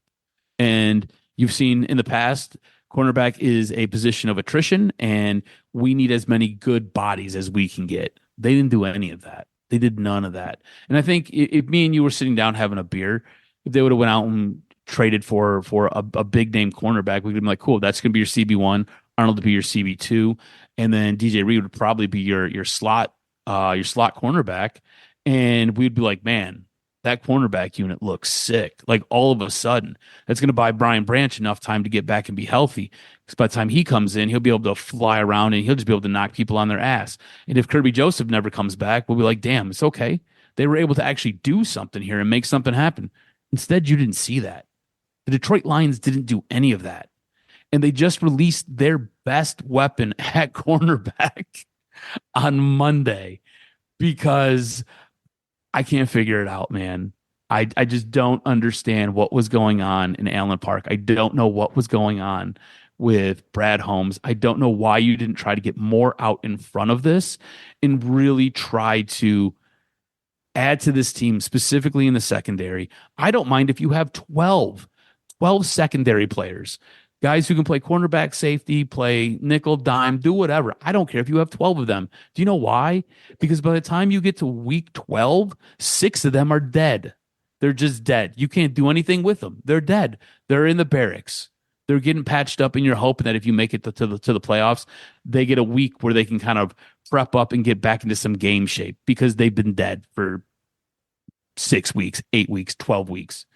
Speaker 4: And you've seen in the past, cornerback is a position of attrition, and we need as many good bodies as we can get. They didn't do any of that. They did none of that. And I think if me and you were sitting down having a beer, if they would have went out and traded for a big name cornerback, we could have been like, cool, that's going to be your CB1, Arnold to be your CB2, and then DJ Reed would probably be your slot cornerback, and we'd be like, man, that cornerback unit looks sick. Like all of a sudden, that's going to buy Brian Branch enough time to get back and be healthy. Because by the time he comes in, he'll be able to fly around and he'll just be able to knock people on their ass. And if Kirby Joseph never comes back, we'll be like, damn, it's okay. They were able to actually do something here and make something happen. Instead, you didn't see that. The Detroit Lions didn't do any of that. And they just released their best weapon at cornerback on Monday because I can't figure it out, man. I just don't understand what was going on in Allen Park. I don't know what was going on with Brad Holmes. I don't know why you didn't try to get more out in front of this and really try to add to this team, specifically in the secondary. I don't mind if you have 12 secondary players. Guys who can play cornerback, safety, play nickel, dime, do whatever. I don't care if you have 12 of them. Do you know why? Because by the time you get to week 12, 6 of them are dead. They're just dead. You can't do anything with them. They're dead. They're in the barracks. They're getting patched up, and you're hoping that if you make it to the playoffs, they get a week where they can kind of prep up and get back into some game shape because they've been dead for 6 weeks, 8 weeks, 12 weeks.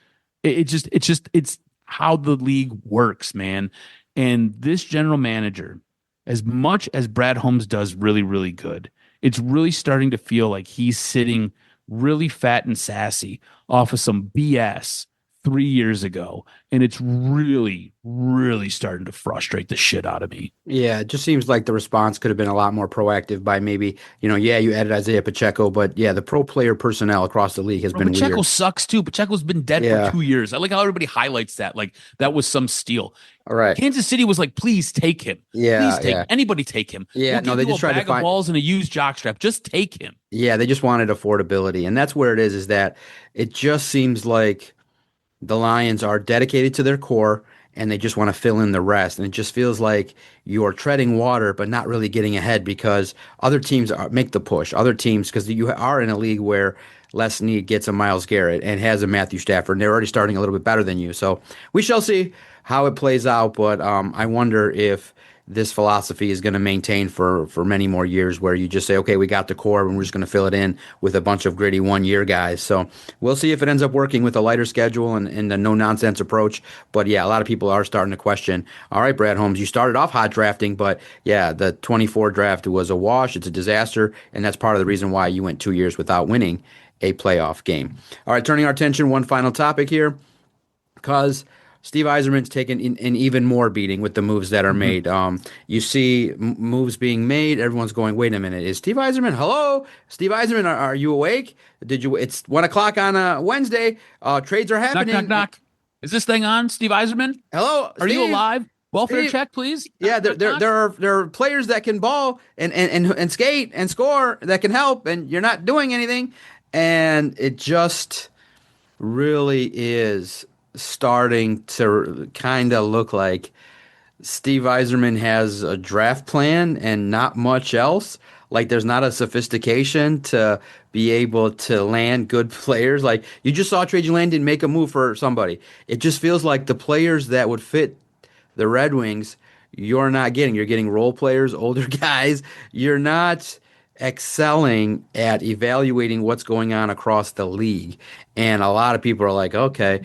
Speaker 4: It's how the league works, man. And this general manager, as much as Brad Holmes does really, really good, it's really starting to feel like he's sitting really fat and sassy off of some BS 3 years ago. And it's really, really starting to frustrate the shit out of me.
Speaker 3: Yeah, it just seems like the response could have been a lot more proactive by maybe, you added Isaiah Pacheco, but yeah, the pro player personnel across the league has been
Speaker 4: Pacheco
Speaker 3: weird.
Speaker 4: sucks too. Pacheco's been dead for 2 years. I like how everybody highlights that. Like that was some steal.
Speaker 3: All right.
Speaker 4: Kansas City was like, please take him.
Speaker 3: Yeah.
Speaker 4: Please take anybody take him.
Speaker 3: Yeah,
Speaker 4: we'll
Speaker 3: they just tried to find
Speaker 4: balls and a used jock strap. Just take him.
Speaker 3: Yeah, they just wanted affordability. And that's where it is that it just seems like the Lions are dedicated to their core and they just want to fill in the rest. And it just feels like you are treading water but not really getting ahead because other teams make the push. Other teams, because you are in a league where Les Snead gets a Myles Garrett and has a Matthew Stafford, and they're already starting a little bit better than you. So we shall see how it plays out, but I wonder if this philosophy is going to maintain for many more years, where you just say, okay, we got the core and we're just going to fill it in with a bunch of gritty 1 year guys. So we'll see if it ends up working with a lighter schedule and a no nonsense approach. But yeah, a lot of people are starting to question, all right, Brad Holmes, you started off hot drafting, but yeah, the 24 draft was a wash. It's a disaster. And that's part of the reason why you went 2 years without winning a playoff game. All right, turning our attention, one final topic here, because Steve Yzerman's taken an even more beating with the moves that are made. You see moves being made. Everyone's going, wait a minute, is Steve Yzerman? Hello, Steve Yzerman, are you awake? Did you? It's 1 o'clock on a Wednesday. Trades are happening.
Speaker 4: Knock, knock, knock. Is this thing on, Steve Yzerman?
Speaker 3: Hello,
Speaker 4: are
Speaker 3: Steve?
Speaker 4: you alive? Welfare
Speaker 3: Steve?
Speaker 4: check, please.
Speaker 3: Yeah, there are players that can ball and skate and score that can help, and you're not doing anything, and it just really is starting to kind of look like Steve Yzerman has a draft plan and not much else. Like there's not a sophistication to be able to land good players. Like you just saw Trajan Langdon make a move for somebody. It just feels like the players that would fit the Red Wings, you're not getting. You're getting role players, older guys. You're not excelling at evaluating what's going on across the league. And a lot of people are like, okay,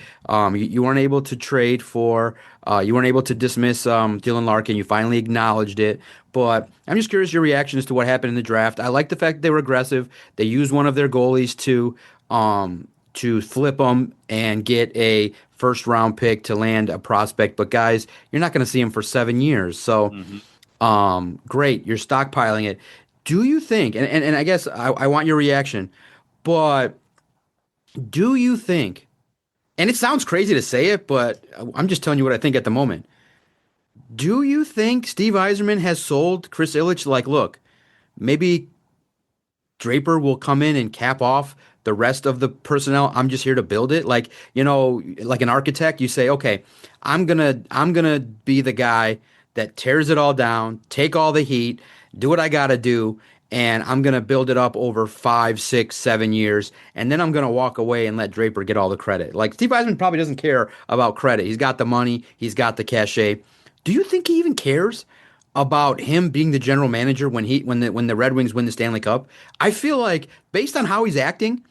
Speaker 3: you weren't able to trade for, you weren't able to dismiss Dylan Larkin. You finally acknowledged it. But I'm just curious your reaction as to what happened in the draft. I like the fact that they were aggressive. They used one of their goalies to flip them and get a first round pick to land a prospect. But guys, you're not going to see him for 7 years. So great, you're stockpiling it. Do you think, and I guess I want your reaction, but do you think, and it sounds crazy to say it, but I'm just telling you what I think at the moment. Do you think Steve Yzerman has sold Chris Ilitch like, look, maybe Draper will come in and cap off the rest of the personnel. I'm just here to build it. Like, like an architect, you say, okay, I'm gonna be the guy that tears it all down, take all the heat, do what I gotta do, and I'm gonna build it up over 5, 6, 7 years, and then I'm gonna walk away and let Draper get all the credit. Like Steve Yzerman probably doesn't care about credit. He's got the money, he's got the cachet. Do you think he even cares about him being the general manager when the Red Wings win the Stanley Cup? I feel like based on how he's acting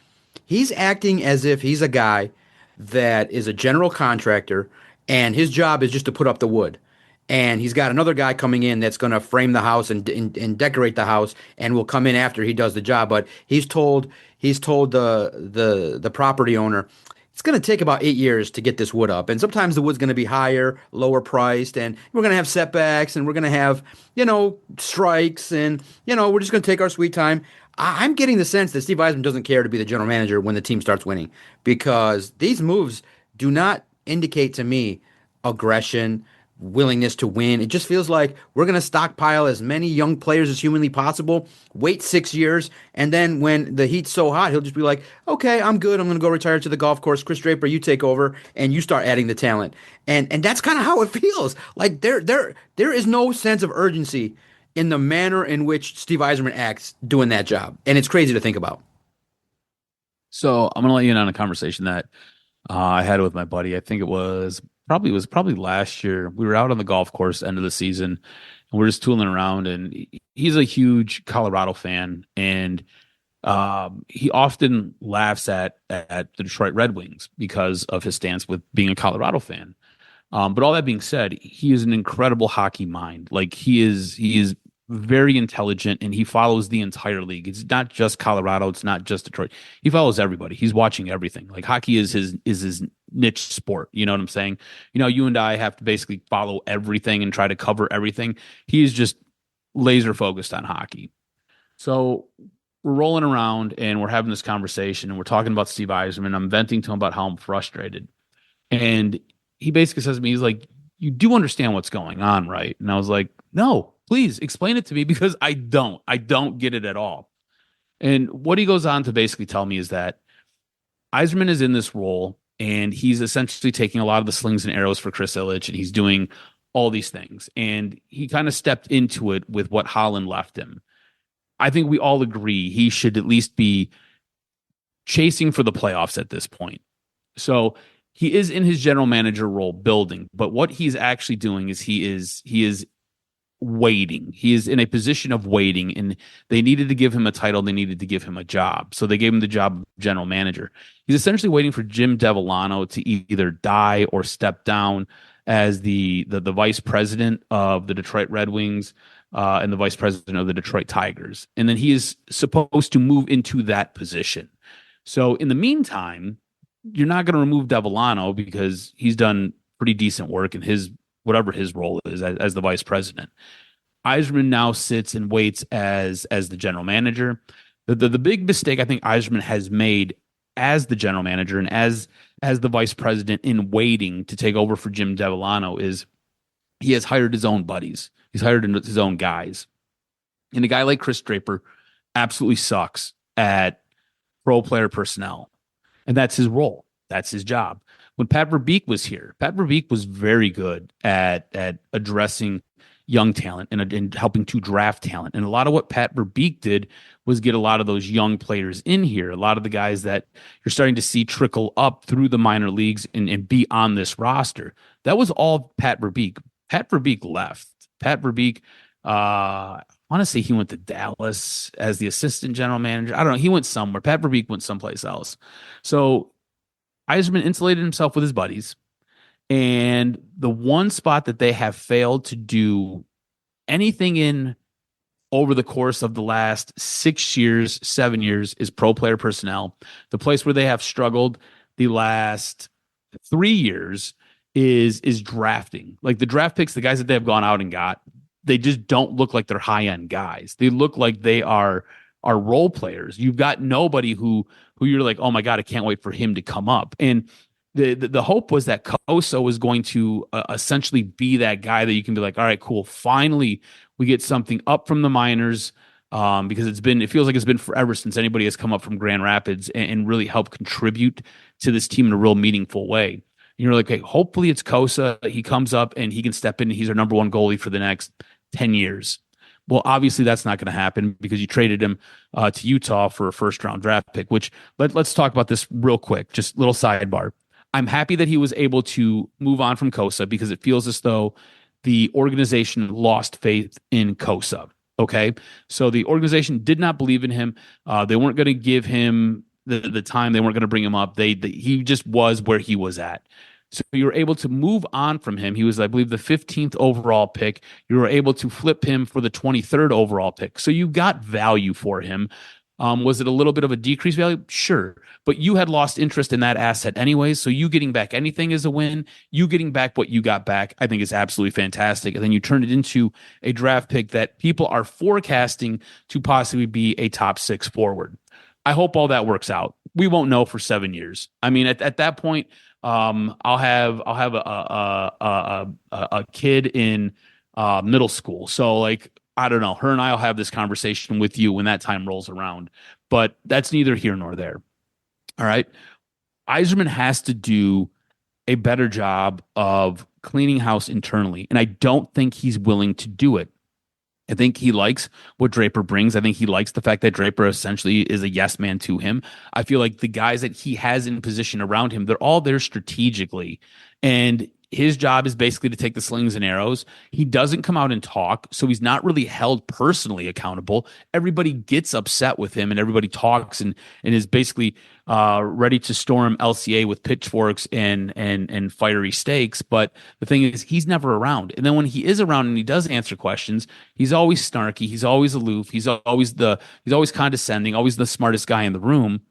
Speaker 3: as if he's a guy that is a general contractor and his job is just to put up the wood. And he's got another guy coming in that's going to frame the house and decorate the house and will come in after he does the job. But he's told the property owner, it's going to take about 8 years to get this wood up. And sometimes the wood's going to be higher, lower priced, and we're going to have setbacks and we're going to have, strikes, and, we're just going to take our sweet time. I'm getting the sense that Steve Yzerman doesn't care to be the general manager when the team starts winning, because these moves do not indicate to me aggression, willingness to win. It just feels like we're going to stockpile as many young players as humanly possible, wait 6 years, and then when the heat's so hot, he'll just be like, okay, I'm good. I'm going to go retire to the golf course. Chris Draper, you take over, and you start adding the talent. And that's kind of how it feels. Like there is no sense of urgency in the manner in which Steve Yzerman acts doing that job. And it's crazy to think about.
Speaker 4: So I'm going to let you in on a conversation that I had with my buddy. I think it was probably last year. We were out on the golf course end of the season, and we're just tooling around, and he's a huge Colorado fan, and he often laughs at the Detroit Red Wings because of his stance with being a Colorado fan. But all that being said, he is an incredible hockey mind. Like he is very intelligent, and he follows the entire league. It's not just Colorado. It's not just Detroit. He follows everybody. He's watching everything. Like hockey is his niche sport. You know what I'm saying? You and I have to basically follow everything and try to cover everything. He is just laser focused on hockey. So we're rolling around and we're having this conversation and we're talking about Steve Yzerman. I'm venting to him about how I'm frustrated. And he basically says to me, he's like, you do understand what's going on, right? And I was like, no, please explain it to me, because I don't get it at all. And what he goes on to basically tell me is that Yzerman is in this role and he's essentially taking a lot of the slings and arrows for Chris Ilitch, and he's doing all these things. And he kind of stepped into it with what Holland left him. I think we all agree he should at least be chasing for the playoffs at this point. So he is in his general manager role building, but what he's actually doing is he is waiting. He is in a position of waiting, and they needed to give him a title. They needed to give him a job. So they gave him the job of general manager. He's essentially waiting for Jim Devellano to either die or step down as the vice president of the Detroit Red Wings and the vice president of the Detroit Tigers. And then he is supposed to move into that position. So in the meantime, you're not going to remove Devellano because he's done pretty decent work in his whatever his role is as the vice president. Yzerman now sits and waits as the general manager. The big mistake I think Yzerman has made as the general manager and as the vice president in waiting to take over for Jim Devellano is he has hired his own buddies. He's hired his own guys. And a guy like Chris Draper absolutely sucks at pro player personnel. And that's his role. That's his job. When Pat Verbeek was here, Pat Verbeek was very good at addressing young talent and helping to draft talent. And a lot of what Pat Verbeek did was get a lot of those young players in here, a lot of the guys that you're starting to see trickle up through the minor leagues and be on this roster. That was all Pat Verbeek. Pat Verbeek left. Pat Verbeek, I want to say he went to Dallas as the assistant general manager. I don't know. He went somewhere. Pat Verbeek went someplace else. So Yzerman insulated himself with his buddies, and the one spot that they have failed to do anything in over the course of the last 6 years, 7 years is pro player personnel. The place where they have struggled the last 3 years is drafting. Like the draft picks, the guys that they have gone out and got, they just don't look like they're high-end guys. They look like they are role players. You've got nobody who you're like, oh my God, I can't wait for him to come up. And the hope was that Kosa was going to essentially be that guy that you can be like, all right, cool. Finally, we get something up from the minors because it feels like it's been forever since anybody has come up from Grand Rapids and really helped contribute to this team in a real meaningful way. And you're like, hey, hopefully it's Kosa. He comes up and he can step in. And he's our number one goalie for the next 10 years. Well, obviously that's not going to happen because you traded him to Utah for a first-round draft pick, which let's talk about this real quick, just little sidebar. I'm happy that he was able to move on from Kosa because it feels as though the organization lost faith in Kosa, okay? So the organization did not believe in him. They weren't going to give him the time. They weren't going to bring him up. He just was where he was at. So you were able to move on from him. He was, I believe, the 15th overall pick. You were able to flip him for the 23rd overall pick. So you got value for him. Was it a little bit of a decreased value? Sure. But you had lost interest in that asset anyways. So you getting back anything is a win. You getting back what you got back, I think is absolutely fantastic. And then you turn it into a draft pick that people are forecasting to possibly be a top 6 forward. I hope all that works out. We won't know for 7 years. I mean, at that point, I'll have a kid in middle school. So like, I don't know, her and I'll have this conversation with you when that time rolls around, but that's neither here nor there. All right. Yzerman has to do a better job of cleaning house internally. And I don't think he's willing to do it. I think he likes what Draper brings. I think he likes the fact that Draper essentially is a yes man to him. I feel like the guys that he has in position around him, they're all there strategically. And his job is basically to take the slings and arrows. He doesn't come out and talk, so he's not really held personally accountable. Everybody gets upset with him, and everybody talks and is basically ready to storm LCA with pitchforks and fiery stakes. But the thing is, he's never around. And then when he is around and he does answer questions, he's always snarky. He's always aloof. He's always condescending. Always the smartest guy in the room.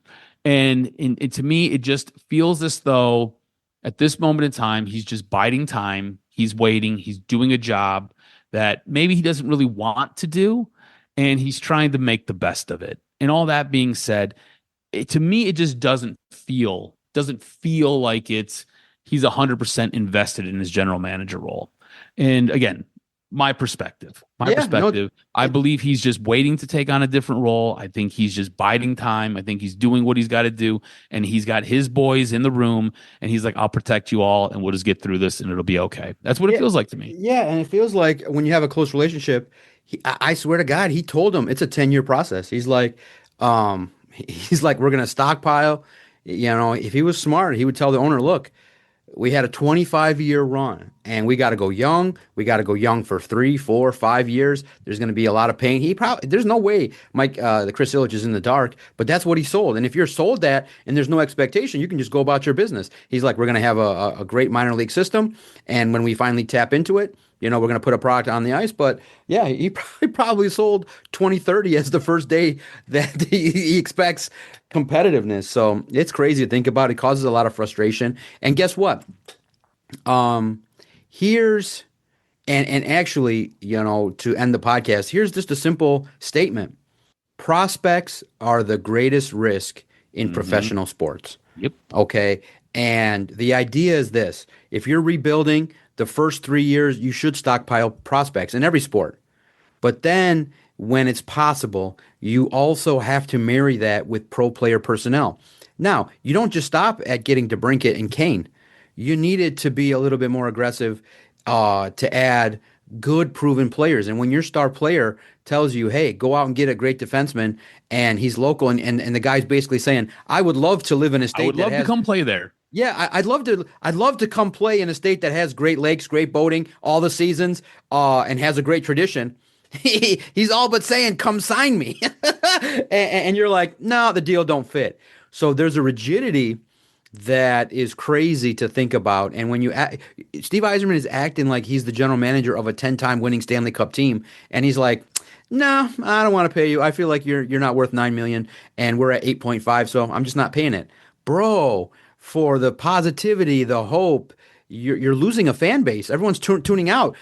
Speaker 4: And to me, it just feels as though at this moment in time, he's just biding time. He's waiting. He's doing a job that maybe he doesn't really want to do, and he's trying to make the best of it. And all that being said, to me, it just doesn't feel like he's 100% invested in his general manager role. And again, my perspective. I believe he's just waiting to take on a different role. I think he's just biding time. I think he's doing what he's got to do, and he's got his boys in the room, and he's like, I'll protect you all, and we'll just get through this, and it'll be okay. That's what it feels like to me.
Speaker 3: Yeah, and it feels like when you have a close relationship, I swear to God, he told him it's a 10-year process. He's like, we're going to stockpile. You know, if he was smart, he would tell the owner, look, We had a 25-year run, and we got to go young. We got to go young for 3, 4, 5 years. There's going to be a lot of pain. There's no way Mike, the Chris Ilitch is in the dark, but that's what he sold. And if you're sold that and there's no expectation, you can just go about your business. He's like, we're going to have a great minor league system, and when we finally tap into it, we're going to put a product on the ice. But yeah, he probably sold 2030 as the first day that he expects competitiveness. So it's crazy to think about. It causes a lot of frustration. And guess what? Here's and actually, to end the podcast, here's just a simple statement. Prospects are the greatest risk in professional sports.
Speaker 4: Yep.
Speaker 3: Okay. And the idea is this: if you're rebuilding, the first 3 years, you should stockpile prospects in every sport. But then when it's possible, you also have to marry that with pro player personnel. Now, you don't just stop at getting DeBrincat and Kane. You needed to be a little bit more aggressive to add good proven players. And when your star player tells you, hey, go out and get a great defenseman, and he's local, and the guy's basically saying, I would love to live in a state
Speaker 4: I would love to come play there.
Speaker 3: Yeah, I'd love to come play in a state that has great lakes, great boating, all the seasons, and has a great tradition. He's all but saying, come sign me. and you're like, no, the deal don't fit. So there's a rigidity that is crazy to think about. And when Steve Yzerman is acting like he's the general manager of a 10-time winning Stanley Cup team, and he's like, no, I don't want to pay you. I feel like you're not worth $9 million, and we're at 8.5, so I'm just not paying it. Bro, for the positivity, the hope, you're losing a fan base. Everyone's tuning out.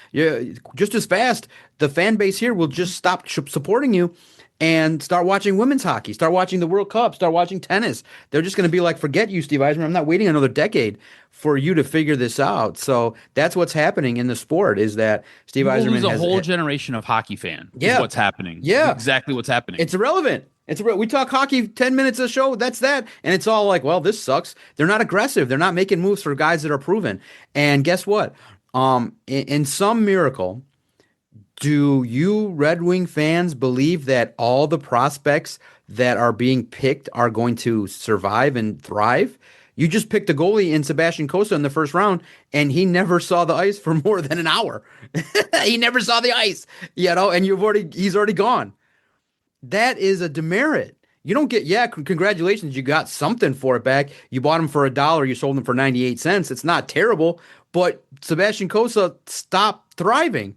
Speaker 3: Just as fast, the fan base here will just stop supporting you and start watching women's hockey, start watching the World Cup, start watching tennis. They're just going to be like, forget you, Steve Yzerman. I'm not waiting another decade for you to figure this out. So that's what's happening in the sport, is that Steve Yzerman
Speaker 4: has a whole generation of hockey fan.
Speaker 3: Yeah.
Speaker 4: Is what's happening.
Speaker 3: Yeah.
Speaker 4: Exactly what's happening.
Speaker 3: It's irrelevant. We talk hockey 10 minutes a show, that's that. And it's all like, well, this sucks. They're not aggressive. They're not making moves for guys that are proven. And guess what? In some miracle, do you Red Wing fans believe that all the prospects that are being picked are going to survive and thrive? You just picked a goalie in Sebastian Cossa in the first round, and he never saw the ice for more than an hour. He never saw the ice, and he's already gone. That is a demerit. You don't get, congratulations, you got something for it back. You bought him for $1, you sold him for 98 cents. It's not terrible, but Sebastian Cossa stopped thriving.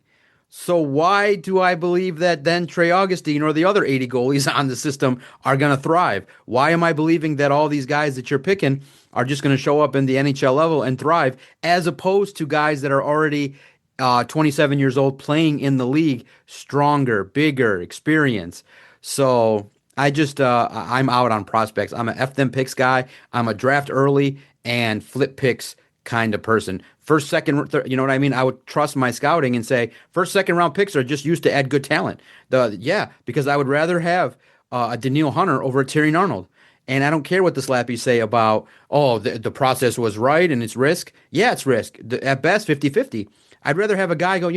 Speaker 3: So why do I believe that then Trey Augustine or the other 80 goalies on the system are going to thrive? Why am I believing that all these guys that you're picking are just going to show up in the NHL level and thrive, as opposed to guys that are already 27 years old playing in the league, stronger, bigger, experience? So I just I'm out on prospects. I'm a F them picks guy. I'm a draft early and flip picks kind of person. First, second, you know what I mean? I would trust my scouting and say first, second round picks are just used to add good talent. Because I would rather have a Daniil Hunter over a Terrion Arnold. And I don't care what the slappies say about, the process was right and it's risk. Yeah, it's risk. At best, 50-50. I'd rather have a guy go,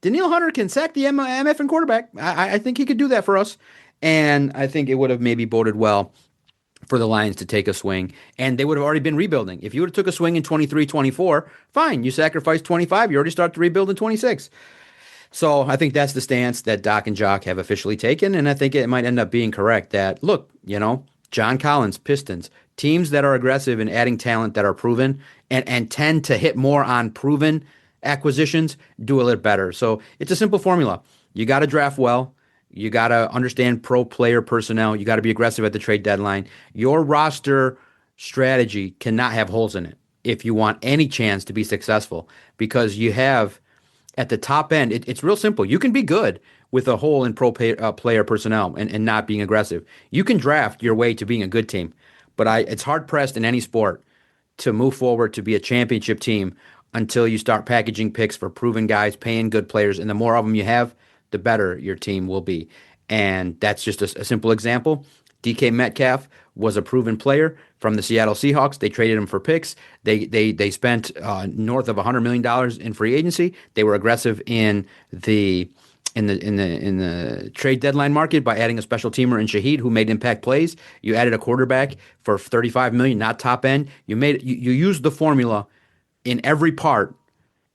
Speaker 3: Daniil Hunter can sack the MF and quarterback. I think he could do that for us. And I think it would have maybe boded well for the Lions to take a swing. And they would have already been rebuilding. If you would have took a swing in 23, 24, fine. You sacrificed 25. You already start to rebuild in 26. So I think that's the stance that Doc and Jock have officially taken. And I think it might end up being correct that, look, John Collins, Pistons, teams that are aggressive in adding talent that are proven and tend to hit more on proven acquisitions do a little better. So it's a simple formula. You got to draft well. You got to understand pro player personnel. You got to be aggressive at the trade deadline. Your roster strategy cannot have holes in it if you want any chance to be successful, because you have at the top end, it's real simple. You can be good with a hole in pro player personnel and not being aggressive. You can draft your way to being a good team, but it's hard pressed in any sport to move forward to be a championship team until you start packaging picks for proven guys, paying good players, and the more of them you have, the better your team will be. And that's just a simple example. DK Metcalf was a proven player from the Seattle Seahawks. They traded him for picks. They spent north of $100 million in free agency. They were aggressive in the trade deadline market by adding a special teamer in Shaheed who made impact plays. You added a quarterback for $35 million, not top end. You used the formula in every part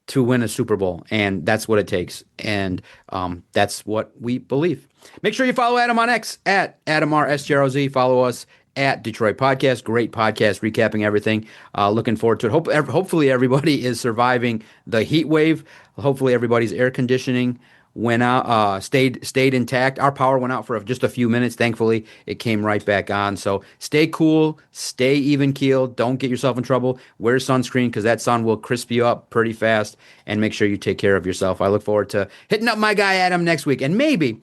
Speaker 3: to win a Super Bowl, and that's what it takes, and that's what we believe. Make sure you follow Adam on X at AdamRSGROZ. Follow us at Detroit Podcast. Great podcast recapping everything. Looking forward to it. Hopefully everybody is surviving the heat wave. Hopefully everybody's air conditioning went out, stayed intact. Our power went out for just a few minutes. Thankfully, it came right back on. So stay cool, stay even keeled. Don't get yourself in trouble. Wear sunscreen because that sun will crisp you up pretty fast. And make sure you take care of yourself. I look forward to hitting up my guy Adam next week. And maybe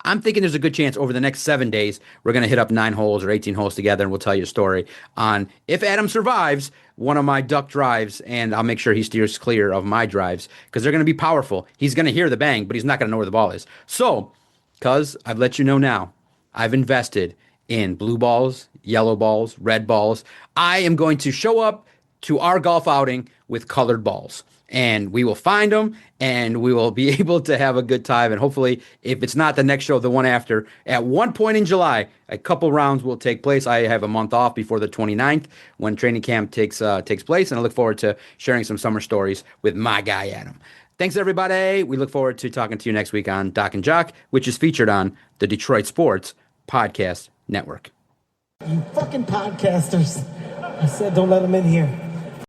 Speaker 3: I'm thinking there's a good chance over the next 7 days we're going to hit up 9 holes or 18 holes together, and we'll tell you a story on if Adam survives one of my duck drives, and I'll make sure he steers clear of my drives because they're going to be powerful. He's going to hear the bang, but he's not going to know where the ball is. So, because I've let you know now, I've invested in blue balls, yellow balls, red balls. I am going to show up to our golf outing with colored balls. And we will find them, and we will be able to have a good time. And hopefully, if it's not the next show, the one after, at one point in July, a couple rounds will take place. I have a month off before the 29th when training camp takes place, and I look forward to sharing some summer stories with my guy, Adam. Thanks, everybody. We look forward to talking to you next week on Doc and Jock, which is featured on the Detroit Sports Podcast Network.
Speaker 5: You fucking podcasters. I said don't let them in here.